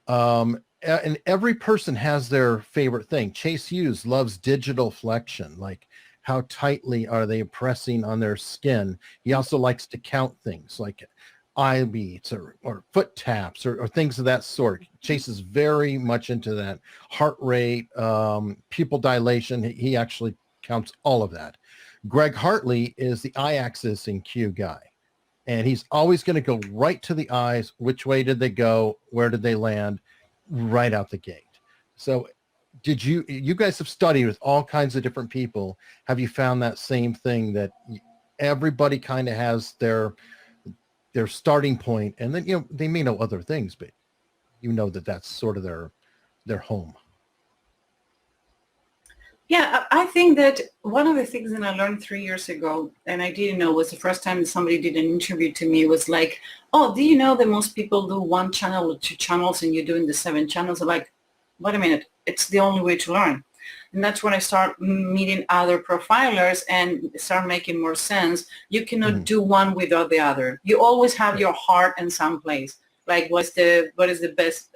And every person has their favorite thing. Chase Hughes loves digital flexion, like how tightly are they pressing on their skin. He also likes to count things like eye beats or foot taps or things of that sort. Chase is very much into that. Heart rate, pupil dilation. He actually counts all of that. Greg Hartley is the I-axis in Q guy. And he's always going to go right to the eyes. Which way did they go? Where did they land? Right out the gate. So did you guys have studied with all kinds of different people. Have you found that same thing, that everybody kind of has their starting point, and then, they may know other things, but that's sort of their home? Yeah, I think that one of the things that I learned 3 years ago, and I didn't know, was the first time somebody did an interview to me, was like, oh, do you know that most people do one channel or two channels and you're doing the 7 channels? I'm like, wait a minute, it's the only way to learn. And that's when I start meeting other profilers and start making more sense. You cannot do one without the other. You always have your heart in some place. Like what is the best,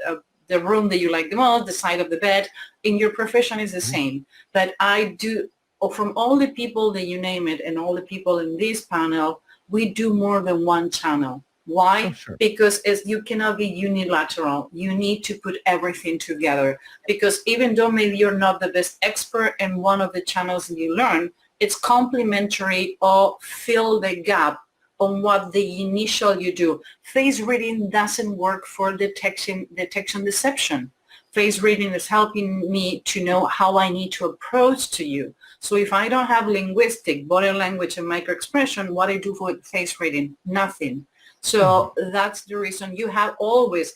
the room that you like the most, the side of the bed. In your profession is the same. But I do, from all the people that you name it and all the people in this panel, we do more than one channel. Why? Oh, sure. Because you cannot be unilateral. You need to put everything together. Because even though maybe you're not the best expert in one of the channels that you learn, it's complementary or fill the gap on what the initial you do. Face reading doesn't work for detection deception. Face reading is helping me to know how I need to approach to you. So if I don't have linguistic, body language, and microexpression, what I do for face reading? Nothing. So that's the reason you have always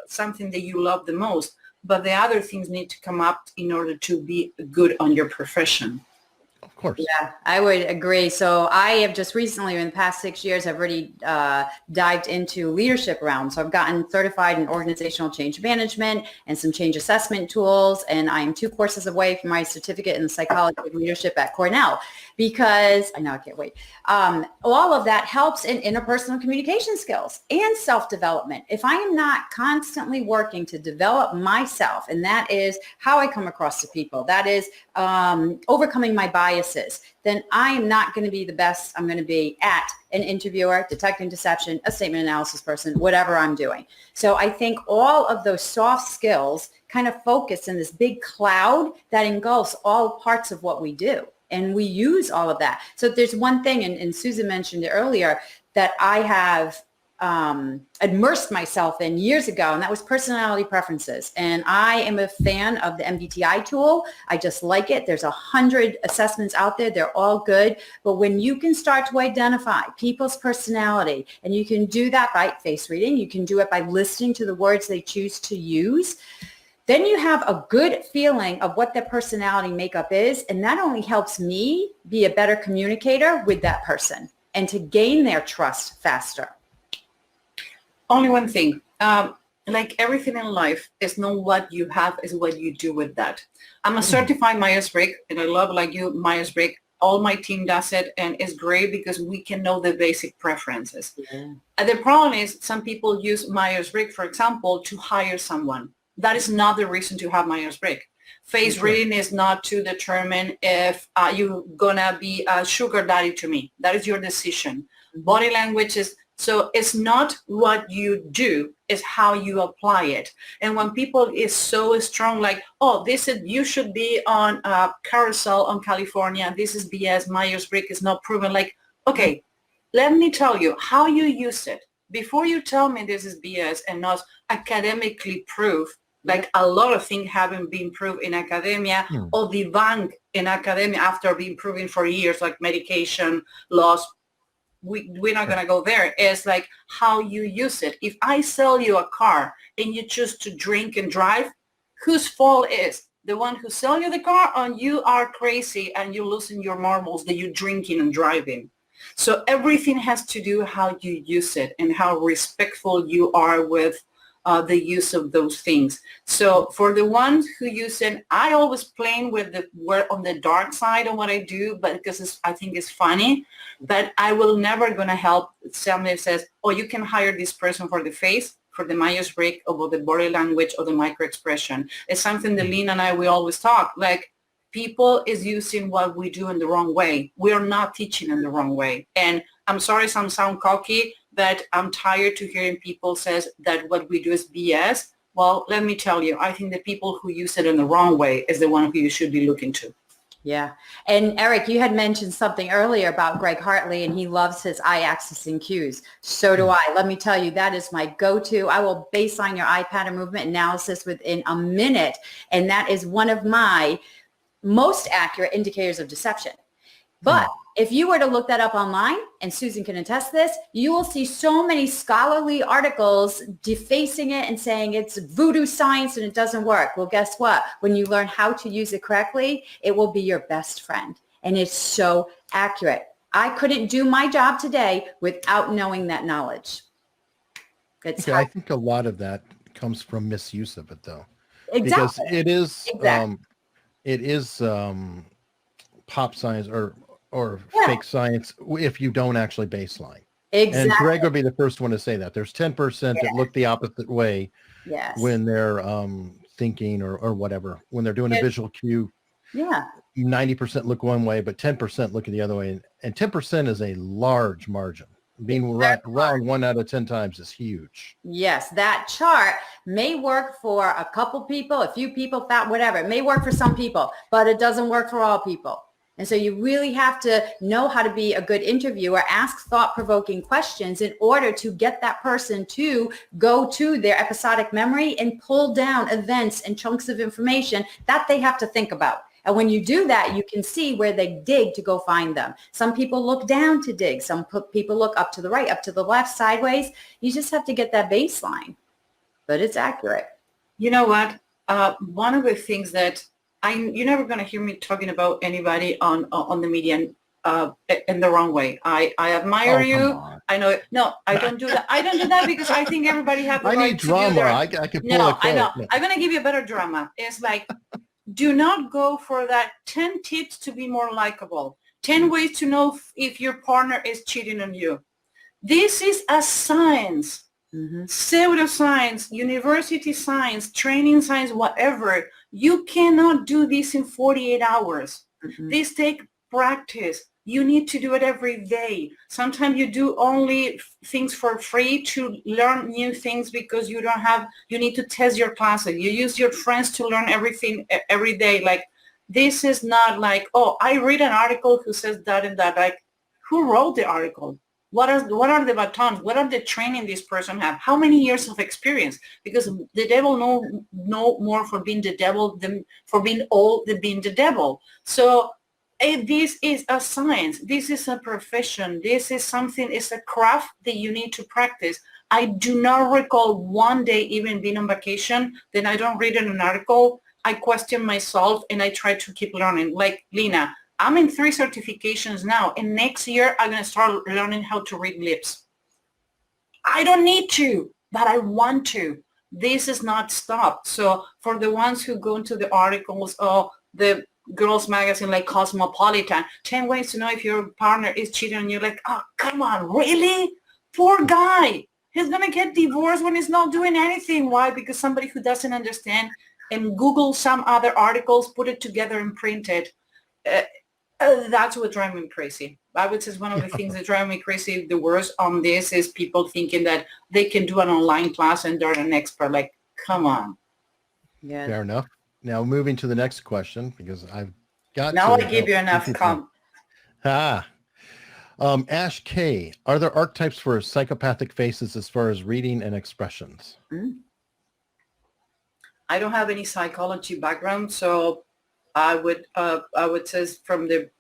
something that you love the most, but the other things need to come up in order to be good on your profession. Of course. Yeah, I would agree. So I have just recently, in the past 6 years, I've already dived into leadership realm. So I've gotten certified in organizational change management and some change assessment tools. And I'm 2 courses away from my certificate in the psychology of leadership at Cornell, because I know I can't wait. All of that helps in interpersonal communication skills and self-development. If I am not constantly working to develop myself, and that is how I come across to people, that is overcoming my biases, then I am not going to be the best I'm going to be at an interviewer, detecting deception, a statement analysis person, whatever I'm doing. So I think all of those soft skills kind of focus in this big cloud that engulfs all parts of what we do. And we use all of that. So there's one thing, and Susan mentioned it earlier, that I have immersed myself in years ago, and that was personality preferences. And I am a fan of the MBTI tool. I just like it. There's 100 assessments out there. They're all good. But when you can start to identify people's personality, and you can do that by face reading, you can do it by listening to the words they choose to use, then you have a good feeling of what their personality makeup is. And that only helps me be a better communicator with that person and to gain their trust faster. Only one thing, like everything in life, it's not what you have, it's what you do with that. I'm a certified Myers-Briggs, and I love, like you, Myers-Briggs. All my team does it, and it's great because we can know the basic preferences. Yeah. The problem is some people use Myers-Briggs, for example, to hire someone. That is not the reason to have Myers-Briggs. Face reading is not to determine if you're going to be a sugar daddy to me. That is your decision. Body language is, so it's not what you do, it's how you apply it. And when people is so strong, like, oh, this is, you should be on a carousel on California, this is BS, Myers-Briggs is not proven. Like, okay, let me tell you how you use it. Before you tell me this is BS and not academically proved, like a lot of things haven't been proved in academia or debunked in academia after being proven for years, like medication, loss. We're not going to go there. It's like how you use it. If I sell you a car and you choose to drink and drive, whose fault is? The one who sell you the car, or you are crazy and you're losing your marbles that you're drinking and driving? So everything has to do how you use it and how respectful you are with the use of those things. So for the ones who use it, I always playing with the word on the dark side of what I do, but because I think it's funny, but I will never gonna help somebody that says, oh, you can hire this person for the face, for the Myers-Briggs, or the body language, or the micro-expression. It's something that Lena and I, we always talk, like, people is using what we do in the wrong way. We are not teaching in the wrong way. And I'm sorry, some sound cocky, but I'm tired to hearing people says that what we do is BS. Well, let me tell you, I think the people who use it in the wrong way is the one who you should be looking to. Yeah. And Eric, you had mentioned something earlier about Greg Hartley, and he loves his eye accessing cues. So do I. Let me tell you, that is my go-to. I will baseline your eye pattern movement analysis within a minute. And that is one of my most accurate indicators of deception. But if you were to look that up online, and Susan can attest this, you will see so many scholarly articles defacing it and saying it's voodoo science and it doesn't work. Well, guess what? When you learn how to use it correctly, it will be your best friend. And it's so accurate. I couldn't do my job today without knowing that knowledge. Okay, I think a lot of that comes from misuse of it, though. Exactly. Because it is pop science or fake science if you don't actually baseline. Exactly. And Greg would be the first one to say that. There's 10% that look the opposite way when they're thinking or whatever. When they're doing a visual cue, 90% look one way, but 10% look the other way. And 10% is a large margin. Being wrong 1 out of 10 times is huge. Yes, that chart may work for a couple people, a few people, whatever. It may work for some people, but it doesn't work for all people. And so you really have to know how to be a good interviewer, ask thought-provoking questions in order to get that person to go to their episodic memory and pull down events and chunks of information that they have to think about. And when you do that, you can see where they dig to go find them. Some people look down to dig. Some people look up to the right, up to the left, sideways. You just have to get that baseline. But it's accurate. You know what? One of the things that you're never going to hear me talking about anybody on the media in the wrong way. I admire you. I know. No, I don't do that. I don't do that because I think everybody has the right need drama. To do I can pull a quote. I know. I'm going to give you a better drama. It's like, do not go for that 10 tips to be more likable. 10 ways to know if your partner is cheating on you. This is a science. Pseudoscience, university science, training science, whatever. You cannot do this in 48 hours. This takes practice. You need to do it every day. Sometimes you do only things for free to learn new things because you need to test your classes. You use your friends to learn everything every day. Like, this is not like, oh, I read an article who says that and that. Like, who wrote the article? What are the batons? What are the training this person have? How many years of experience? Because the devil know more for being the devil than for being old than being the devil. So this is a science. This is a profession. This is something, it's a craft that you need to practice. I do not recall one day even being on vacation, then I don't read an article. I question myself and I try to keep learning. Like Lena, I'm in 3 certifications now, and next year I'm going to start learning how to read lips. I don't need to, but I want to. This is not stopped. So for the ones who go into the articles or the girls magazine like Cosmopolitan, 10 ways to know if your partner is cheating on you, like, oh, come on, really? Poor guy. He's going to get divorced when he's not doing anything. Why? Because somebody who doesn't understand and Google some other articles, put it together and print it. That's what drives me crazy. I would say one of the things that drive me crazy the worst on this is people thinking that they can do an online class and they're an expert. Like, come on. Yeah. Fair enough. Now moving to the next question, because I've got now I give you enough Ash K, are there archetypes for psychopathic faces as far as reading and expressions? I don't have any psychology background, so I would say from the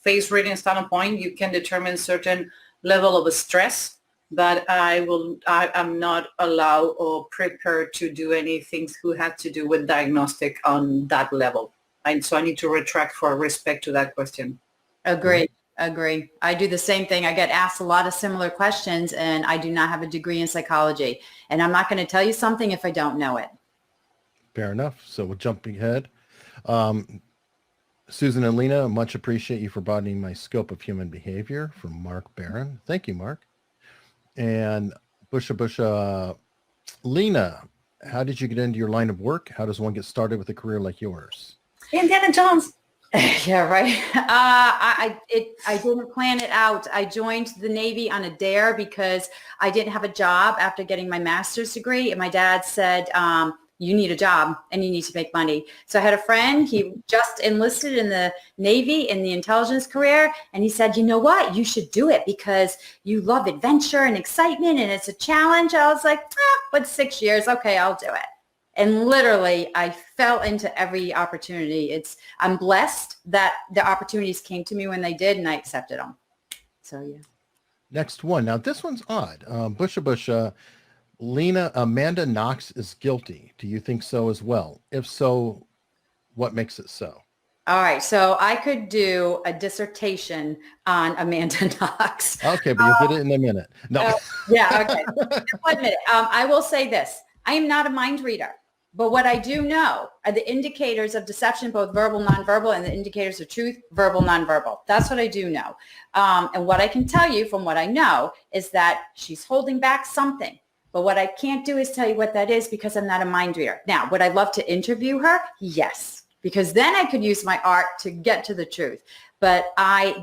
face reading standpoint, you can determine certain level of stress, but I'm not allowed or prepared to do anything who had to do with diagnostic on that level. And so I need to retract for respect to that question. Agreed. Agree. I do the same thing. I get asked a lot of similar questions, and I do not have a degree in psychology. And I'm not going to tell you something if I don't know it. Fair enough. So we're jumping ahead. Susan and Lena, much appreciate you for broadening my scope of human behavior, from Mark Barron. Thank you, Mark. And Busha, Lena, how did you get into your line of work? How does one get started with a career like yours? Indiana Jones. Yeah, right. I didn't plan it out. I joined the Navy on a dare because I didn't have a job after getting my master's degree. And my dad said, you need a job and you need to make money. So I had a friend, he just enlisted in the Navy in the intelligence career. And he said, you know what, you should do it because you love adventure and excitement and it's a challenge. I was like, but 6 years. Okay, I'll do it. And literally I fell into every opportunity. I'm blessed that the opportunities came to me when they did and I accepted them. So yeah. Next one. Now this one's odd. Busha. Lena, Amanda Knox is guilty. Do you think so as well? If so, what makes it so? All right. So I could do a dissertation on Amanda Knox. Okay, but you'll get it in a minute. No. Yeah. Okay. 1 minute. I will say this. I am not a mind reader, but what I do know are the indicators of deception, both verbal, nonverbal, and the indicators of truth, verbal, nonverbal. That's what I do know. And what I can tell you from what I know is that she's holding back something. But what I can't do is tell you what that is because I'm not a mind reader. Now, would I love to interview her? Yes, because then I could use my art to get to the truth. But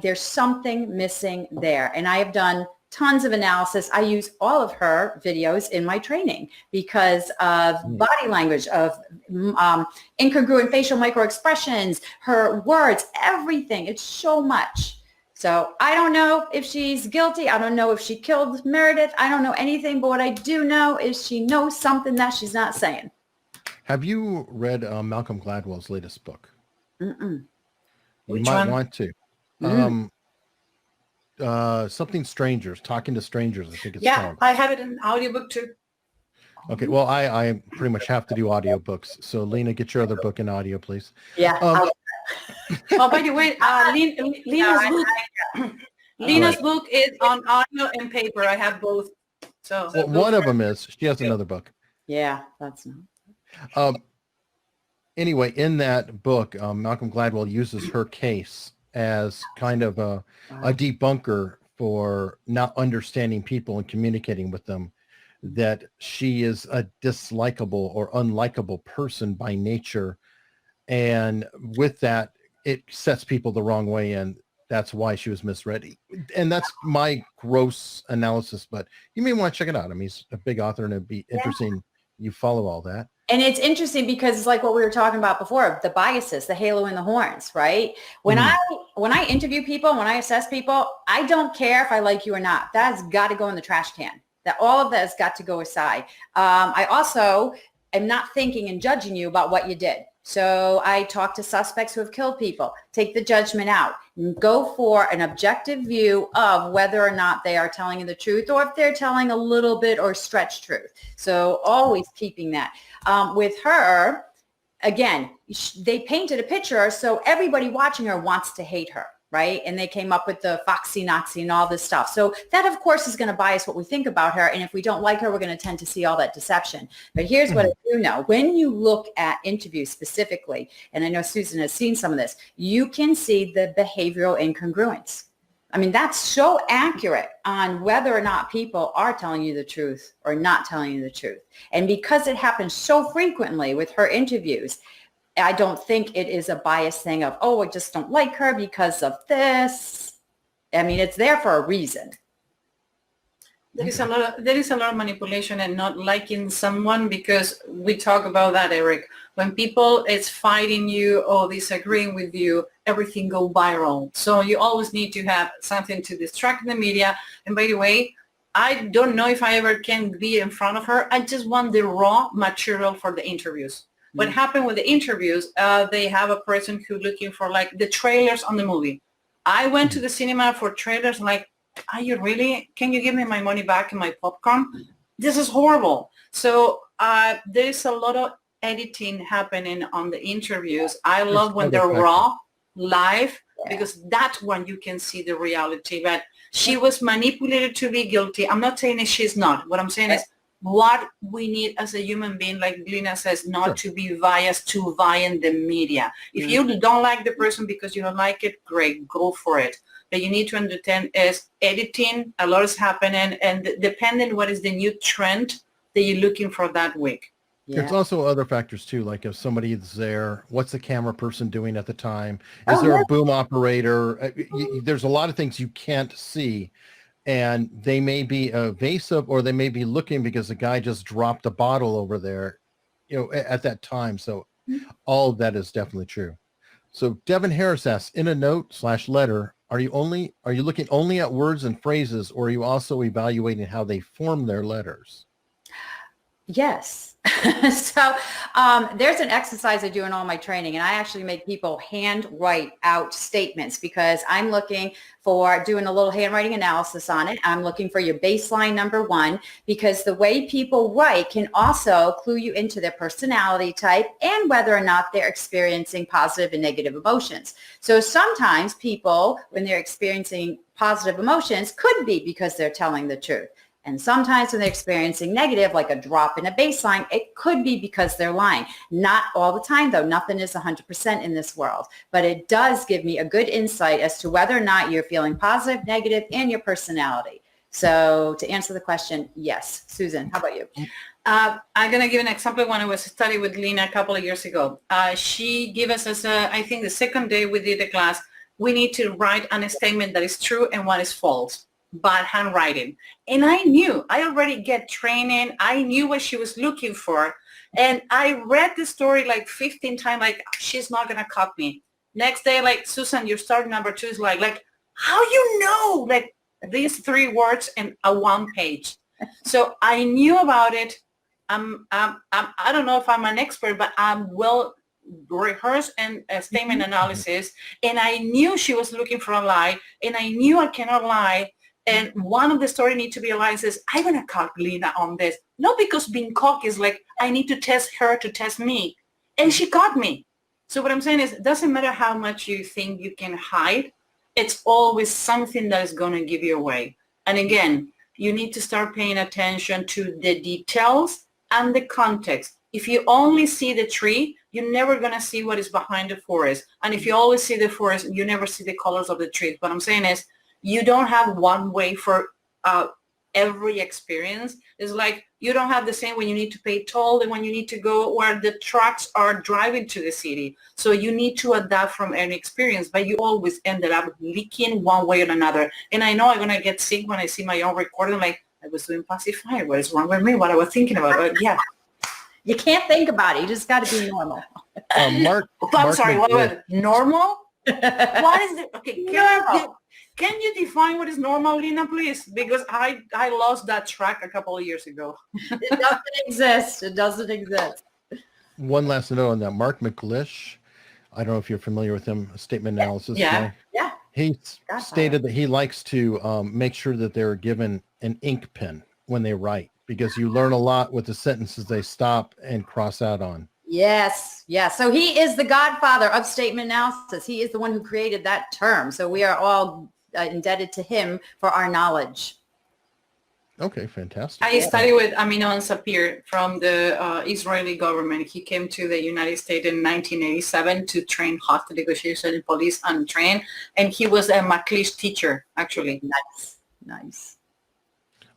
there's something missing there. And I have done tons of analysis. I use all of her videos in my training because of body language, of incongruent facial microexpressions, her words, everything. It's so much. So I don't know if she's guilty. I don't know if she killed Meredith. I don't know anything. But what I do know is she knows something that she's not saying. Have you read Malcolm Gladwell's latest book? Mm-mm. You might want to. Something Strangers, Talking to Strangers, I think it's called. I have it in audiobook too. Okay, well, I pretty much have to do audiobooks. So Lena, get your other book in audio, please. Yeah. Oh, by the way, Lena's book is on audio and paper. I have both. So well, one of them is, she has another book. Yeah, that's not. Anyway, in that book, Malcolm Gladwell uses her case as kind of a debunker for not understanding people and communicating with them, that she is a dislikable or unlikable person by nature. And with that, it sets people the wrong way, and that's why she was misread. And that's my gross analysis, but you may want to check it out. I mean, he's a big author, and it'd be interesting. You follow all that. And it's interesting because it's like what we were talking about before, the biases, the halo and the horns, right? When I interview people, when I assess people, I don't care if I like you or not. That's got to go in the trash can. That all of that has got to go aside. I also am not thinking and judging you about what you did. So I talk to suspects who have killed people, take the judgment out, and go for an objective view of whether or not they are telling you the truth or if they're telling a little bit or stretched truth. So always keeping that. With her, again, they painted a picture so everybody watching her wants to hate her. Right? And they came up with the foxy Nazi and all this stuff. So that, of course, is going to bias what we think about her. And if we don't like her, we're going to tend to see all that deception. But here's what I do know. When you look at interviews specifically, and I know Susan has seen some of this, you can see the behavioral incongruence. I mean, that's so accurate on whether or not people are telling you the truth or not telling you the truth. And because it happens so frequently with her interviews, I don't think it is a biased thing of, oh, I just don't like her because of this. I mean, it's there for a reason. There is a lot of manipulation and not liking someone, because we talk about that, Eric. When people is fighting you or disagreeing with you, everything go viral. So you always need to have something to distract the media. And by the way, I don't know if I ever can be in front of her. I just want the raw material for the interviews. What happened with the interviews, they have a person who's looking for like the trailers on the movie. I went to the cinema for trailers like, are you really? Can you give me my money back and my popcorn? This is horrible. So there is a lot of editing happening on the interviews. I love when they're raw, live, because that's when you can see the reality. But she was manipulated to be guilty. I'm not saying that she's not. What I'm saying is what we need as a human being, like Lena says, not to be biased to vie in the media. If you don't like the person because you don't like it, great, go for it. But you need to understand is editing, a lot is happening, and depending what is the new trend that you're looking for that week. There's also other factors too, like if somebody is there, what's the camera person doing at the time? Is there a boom operator? There's a lot of things you can't see, and they may be evasive or they may be looking because the guy just dropped a bottle over there, at that time. So all of that is definitely true. So Devin Harris asks, in a note/letter, are you looking only at words and phrases, or are you also evaluating how they form their letters? Yes. So there's an exercise I do in all my training, and I actually make people hand write out statements because I'm looking for doing a little handwriting analysis on it. I'm looking for your baseline number one, because the way people write can also clue you into their personality type and whether or not they're experiencing positive and negative emotions. So sometimes people, when they're experiencing positive emotions, could be because they're telling the truth. And sometimes when they're experiencing negative, like a drop in a baseline, it could be because they're lying. Not all the time, though. Nothing is 100% in this world. But it does give me a good insight as to whether or not you're feeling positive, negative, and your personality. So to answer the question, yes. Susan, how about you? I'm going to give an example. When I was studying with Lena a couple of years ago, she gave us, I think the second day we did the class, we need to write a statement that is true and one is false. Bad handwriting. And I already get training. I knew what she was looking for. And I read the story like 15 times, like, she's not going to copy me. Next day, like, Susan, your start number 2 is like, how you know, like these 3 words in a 1 page. So I knew about it. I don't know if I'm an expert, but I'm well rehearsed and statement analysis. And I knew she was looking for a lie, and I knew I cannot lie. And one of the story need to be realized is I'm going to call Lena on this. Not because being cocky is like, I need to test her to test me. And she caught me. So what I'm saying is it doesn't matter how much you think you can hide. It's always something that is going to give you away. And again, you need to start paying attention to the details and the context. If you only see the tree, you're never going to see what is behind the forest. And if you always see the forest, you never see the colors of the trees. What I'm saying is, you don't have one way for every experience. It's like you don't have the same when you need to pay toll and when you need to go where the trucks are driving to the city. So you need to adapt from any experience, but you always ended up leaking one way or another. And I know I'm going to get sick when I see my own recording, like, I was doing pacifier. What is wrong with me? What I was thinking about. But yeah. You can't think about it. You just got to be normal. I'm sorry. What was normal? What is it? Okay. Can you define what is normal, Lena, please? Because I lost that track a couple of years ago. It doesn't exist. It doesn't exist. One last note on that. Mark McLish, I don't know if you're familiar with him, statement analysis. Yeah. Yeah. He stated that he likes to make sure that they're given an ink pen when they write, because you learn a lot with the sentences they stop and cross out on. Yes. Yeah. So he is the godfather of statement analysis. He is the one who created that term. So we are all indebted to him for our knowledge. Okay, fantastic. I studied with Aminon Sapir from the Israeli government. He came to the United States in 1987 to train hostage negotiation in police untrained, and he was a McLeish teacher, actually. Nice.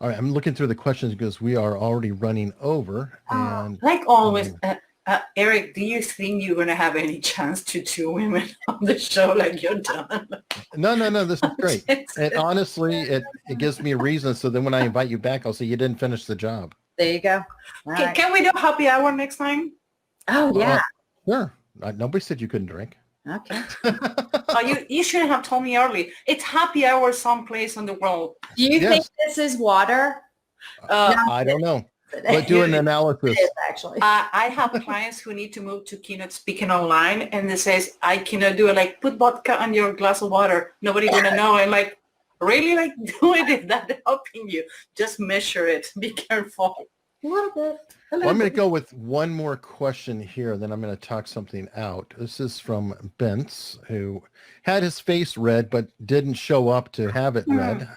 All right, I'm looking through the questions because we are already running over. And like always, Eric, do you think you're going to have any chance to 2 women on the show like you're done? No, this is great. And honestly, it gives me a reason. So then when I invite you back, I'll say you didn't finish the job. There you go. Right. Can we do happy hour next time? Oh, yeah. Sure. Nobody said you couldn't drink. Okay. You shouldn't have told me early. It's happy hour someplace in the world. Do you think this is water? I don't know. But do an analysis. Actually, I have clients who need to move to keynote speaking online, and they says, I cannot do it. Like, put vodka on your glass of water. Nobody gonna know. And like, really, like, do it if that's helping you. Just measure it. Be careful. A little bit. Well, I'm going to go with one more question here, then I'm going to talk something out. This is from Bence, who had his face read but didn't show up to have it read.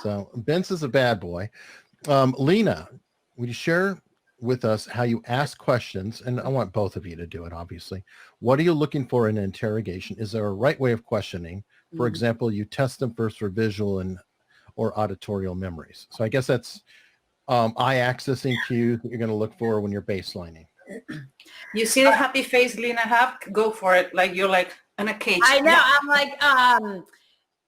So Bence is a bad boy. Lena, would you share with us how you ask questions? And I want both of you to do it, obviously. What are you looking for in an interrogation? Is there a right way of questioning? For example, you test them first for visual and or auditorial memories. So I guess that's eye accessing cues that you're going to look for when you're baselining. You see the happy face Lena have? Go for it. Like you're like in a cage. I know. Yeah. I'm like,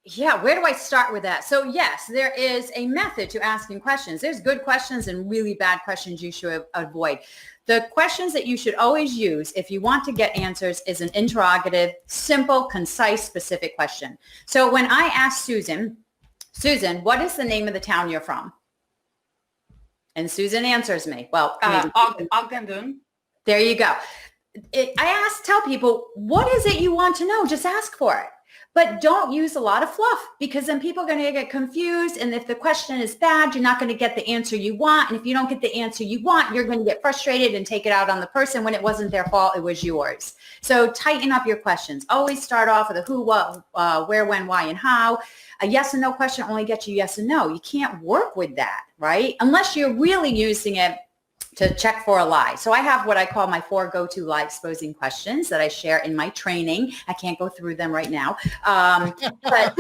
yeah, where do I start with that? So yes, there is a method to asking questions. There's good questions and really bad questions you should avoid. The questions that you should always use if you want to get answers is an interrogative, simple, concise, specific question. So when I ask Susan, what is the name of the town you're from? And Susan answers me. Well, Ogden. there you go. I tell people, what is it you want to know? Just ask for it. But don't use a lot of fluff, because then people are going to get confused. And if the question is bad, you're not going to get the answer you want. And if you don't get the answer you want, you're going to get frustrated and take it out on the person when it wasn't their fault, it was yours. So tighten up your questions. Always start off with a who, what, where, when, why, and how. A yes and no question only gets you yes and no. You can't work with that, right? Unless you're really using it to check for a lie. So I have what I call my 4 go-to lie exposing questions that I share in my training. I can't go through them right now. But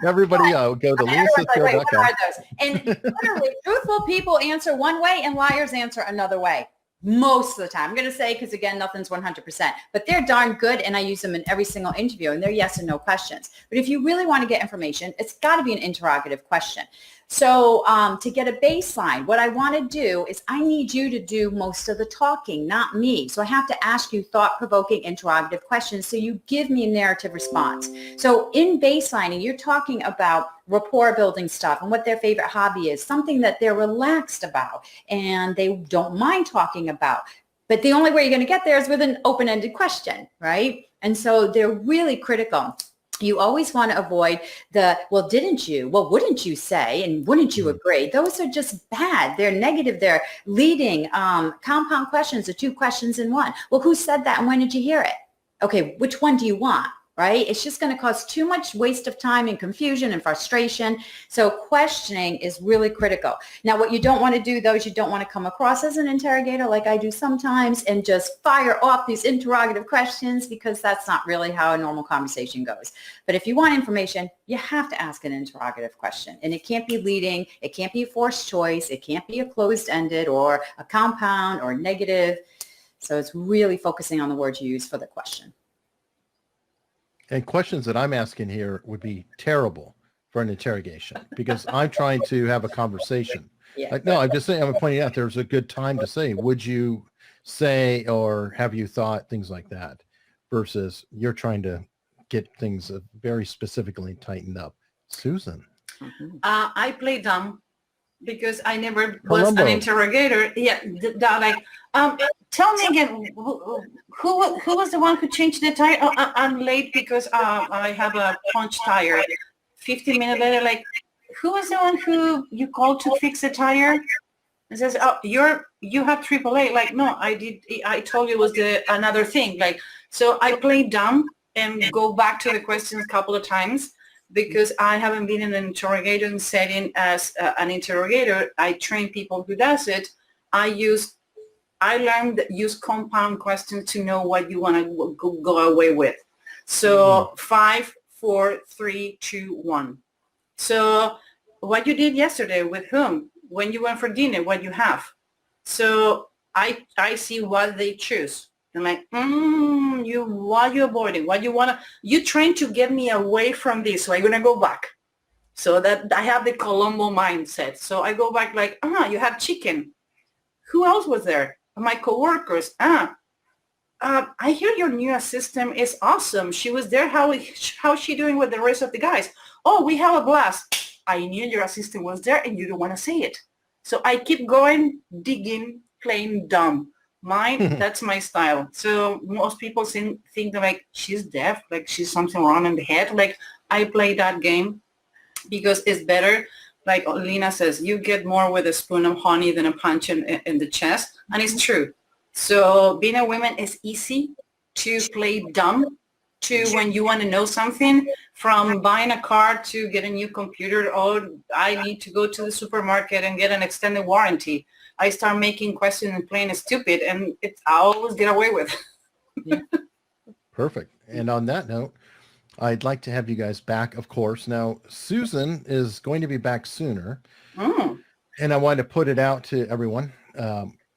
Everybody go to LenaSisco.com. What are those? And literally, truthful people answer one way and liars answer another way. Most of the time. I'm going to say, because again, nothing's 100%, but they're darn good, and I use them in every single interview, and they're yes and no questions. But if you really want to get information, it's got to be an interrogative question. So to get a baseline, what I want to do is I need you to do most of the talking, not me. So I have to ask you thought-provoking interrogative questions so you give me a narrative response. So in baselining, you're talking about rapport building stuff and what their favorite hobby is, something that they're relaxed about and they don't mind talking about. But the only way you're going to get there is with an open-ended question, right? And so they're really critical. You always want to avoid the, well, didn't you? Well, wouldn't you say? And wouldn't you agree? Those are just bad. They're negative. They're leading. Compound questions are 2 questions in one. Well, who said that and when did you hear it? Okay, which one do you want? Right? It's just going to cause too much waste of time and confusion and frustration. So questioning is really critical. Now, what you don't want to do, though, is you don't want to come across as an interrogator like I do sometimes and just fire off these interrogative questions, because that's not really how a normal conversation goes. But if you want information, you have to ask an interrogative question. And it can't be leading. It can't be a forced choice. It can't be a closed-ended or a compound or negative. So it's really focusing on the words you use for the question. And questions that I'm asking here would be terrible for an interrogation, because I'm trying to have a conversation. Yeah. Like, no, I'm just saying, I'm pointing out there's a good time to say, would you say, or have you thought, things like that, versus you're trying to get things very specifically tightened up. Susan. I play dumb because I never was an interrogator. Yeah, tell me again, who was the one who changed the tire? Oh, I'm late because I have a punch tire. 15 minutes later, like, who was the one who you called to fix the tire? It says, oh, you have AAA. Like, no, I told you it was another thing. Like, so I play dumb and go back to the questions a couple of times because I haven't been in an interrogation setting as an interrogator. I train people who does it. I learned use compound questions to know what you want to go away with. So 5, 4, 3, 2, 1. So what you did yesterday with whom? When you went for dinner, what you have. So I see what they choose. I'm like, what you avoiding? What you want to, you trying to get me away from this. So I'm going to go back. So that I have the Colombo mindset. So I go back like, you have chicken. Who else was there? My coworkers. I hear your new assistant is awesome. She was there. How's she doing with the rest of the guys? Oh, we have a blast. I knew your assistant was there and you don't want to say it. So I keep going, digging, playing dumb. Mine, that's my style. So most people think that like she's deaf, like she's something wrong in the head. Like I play that game because it's better. like Lena says, you get more with a spoon of honey than a punch in the chest. And it's true. So being a woman is easy to play dumb to when you want to know something, from buying a car to get a new computer. Oh, I need to go to the supermarket and get an extended warranty. I start making questions and playing stupid, and I always get away with. Perfect. And on that note, I'd like to have you guys back, of course. Now, Susan is going to be back sooner. And I wanted to put it out to everyone.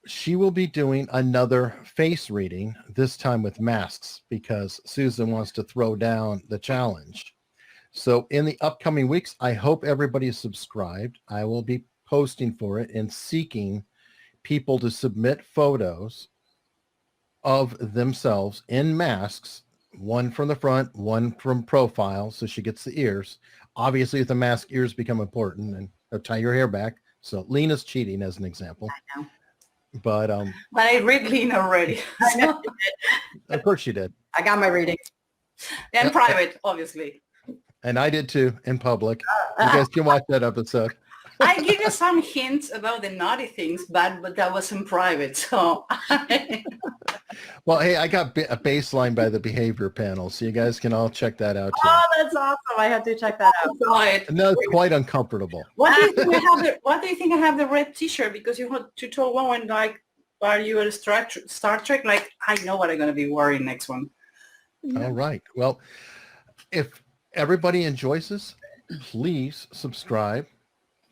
She will be doing another face reading, this time with masks, because Susan wants to throw down the challenge. So in the upcoming weeks, I hope everybody is subscribed. I will be posting for it and seeking people to submit photos of themselves in masks, one from the front, one from profile, so she gets the ears. Obviously, with the mask, ears become important, and tie your hair back. So Lena's cheating as an example. I know. But I read Lena already. I know. Of course you did. I got my reading. And private, obviously. And I did too, in public. You guys can watch that episode. I give you some hints about the naughty things, but that was in private. So, Well, hey, I got a baseline by the behavior panel, so you guys can all check that out too. Oh, that's awesome. I have to check that out. No, it's quite uncomfortable. What do you think I have the red T-shirt? Because you told one like, are you a Star Trek? Like, I know what I'm going to be wearing next one. All right. Well, if everybody enjoys this, please subscribe.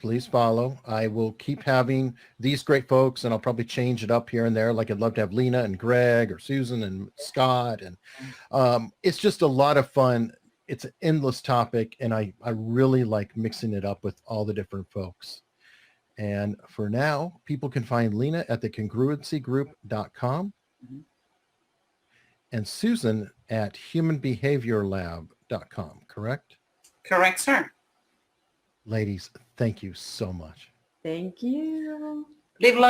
Please follow. I will keep having these great folks, and I'll probably change it up here and there. Like I'd love to have Lena and Greg or Susan and Scott. And it's just a lot of fun. It's an endless topic, and I really like mixing it up with all the different folks. And for now, people can find Lena at thecongruencygroup.com and Susan at humanbehaviorlab.com, correct? Correct, sir. Ladies, thank you so much. Thank you. Live long.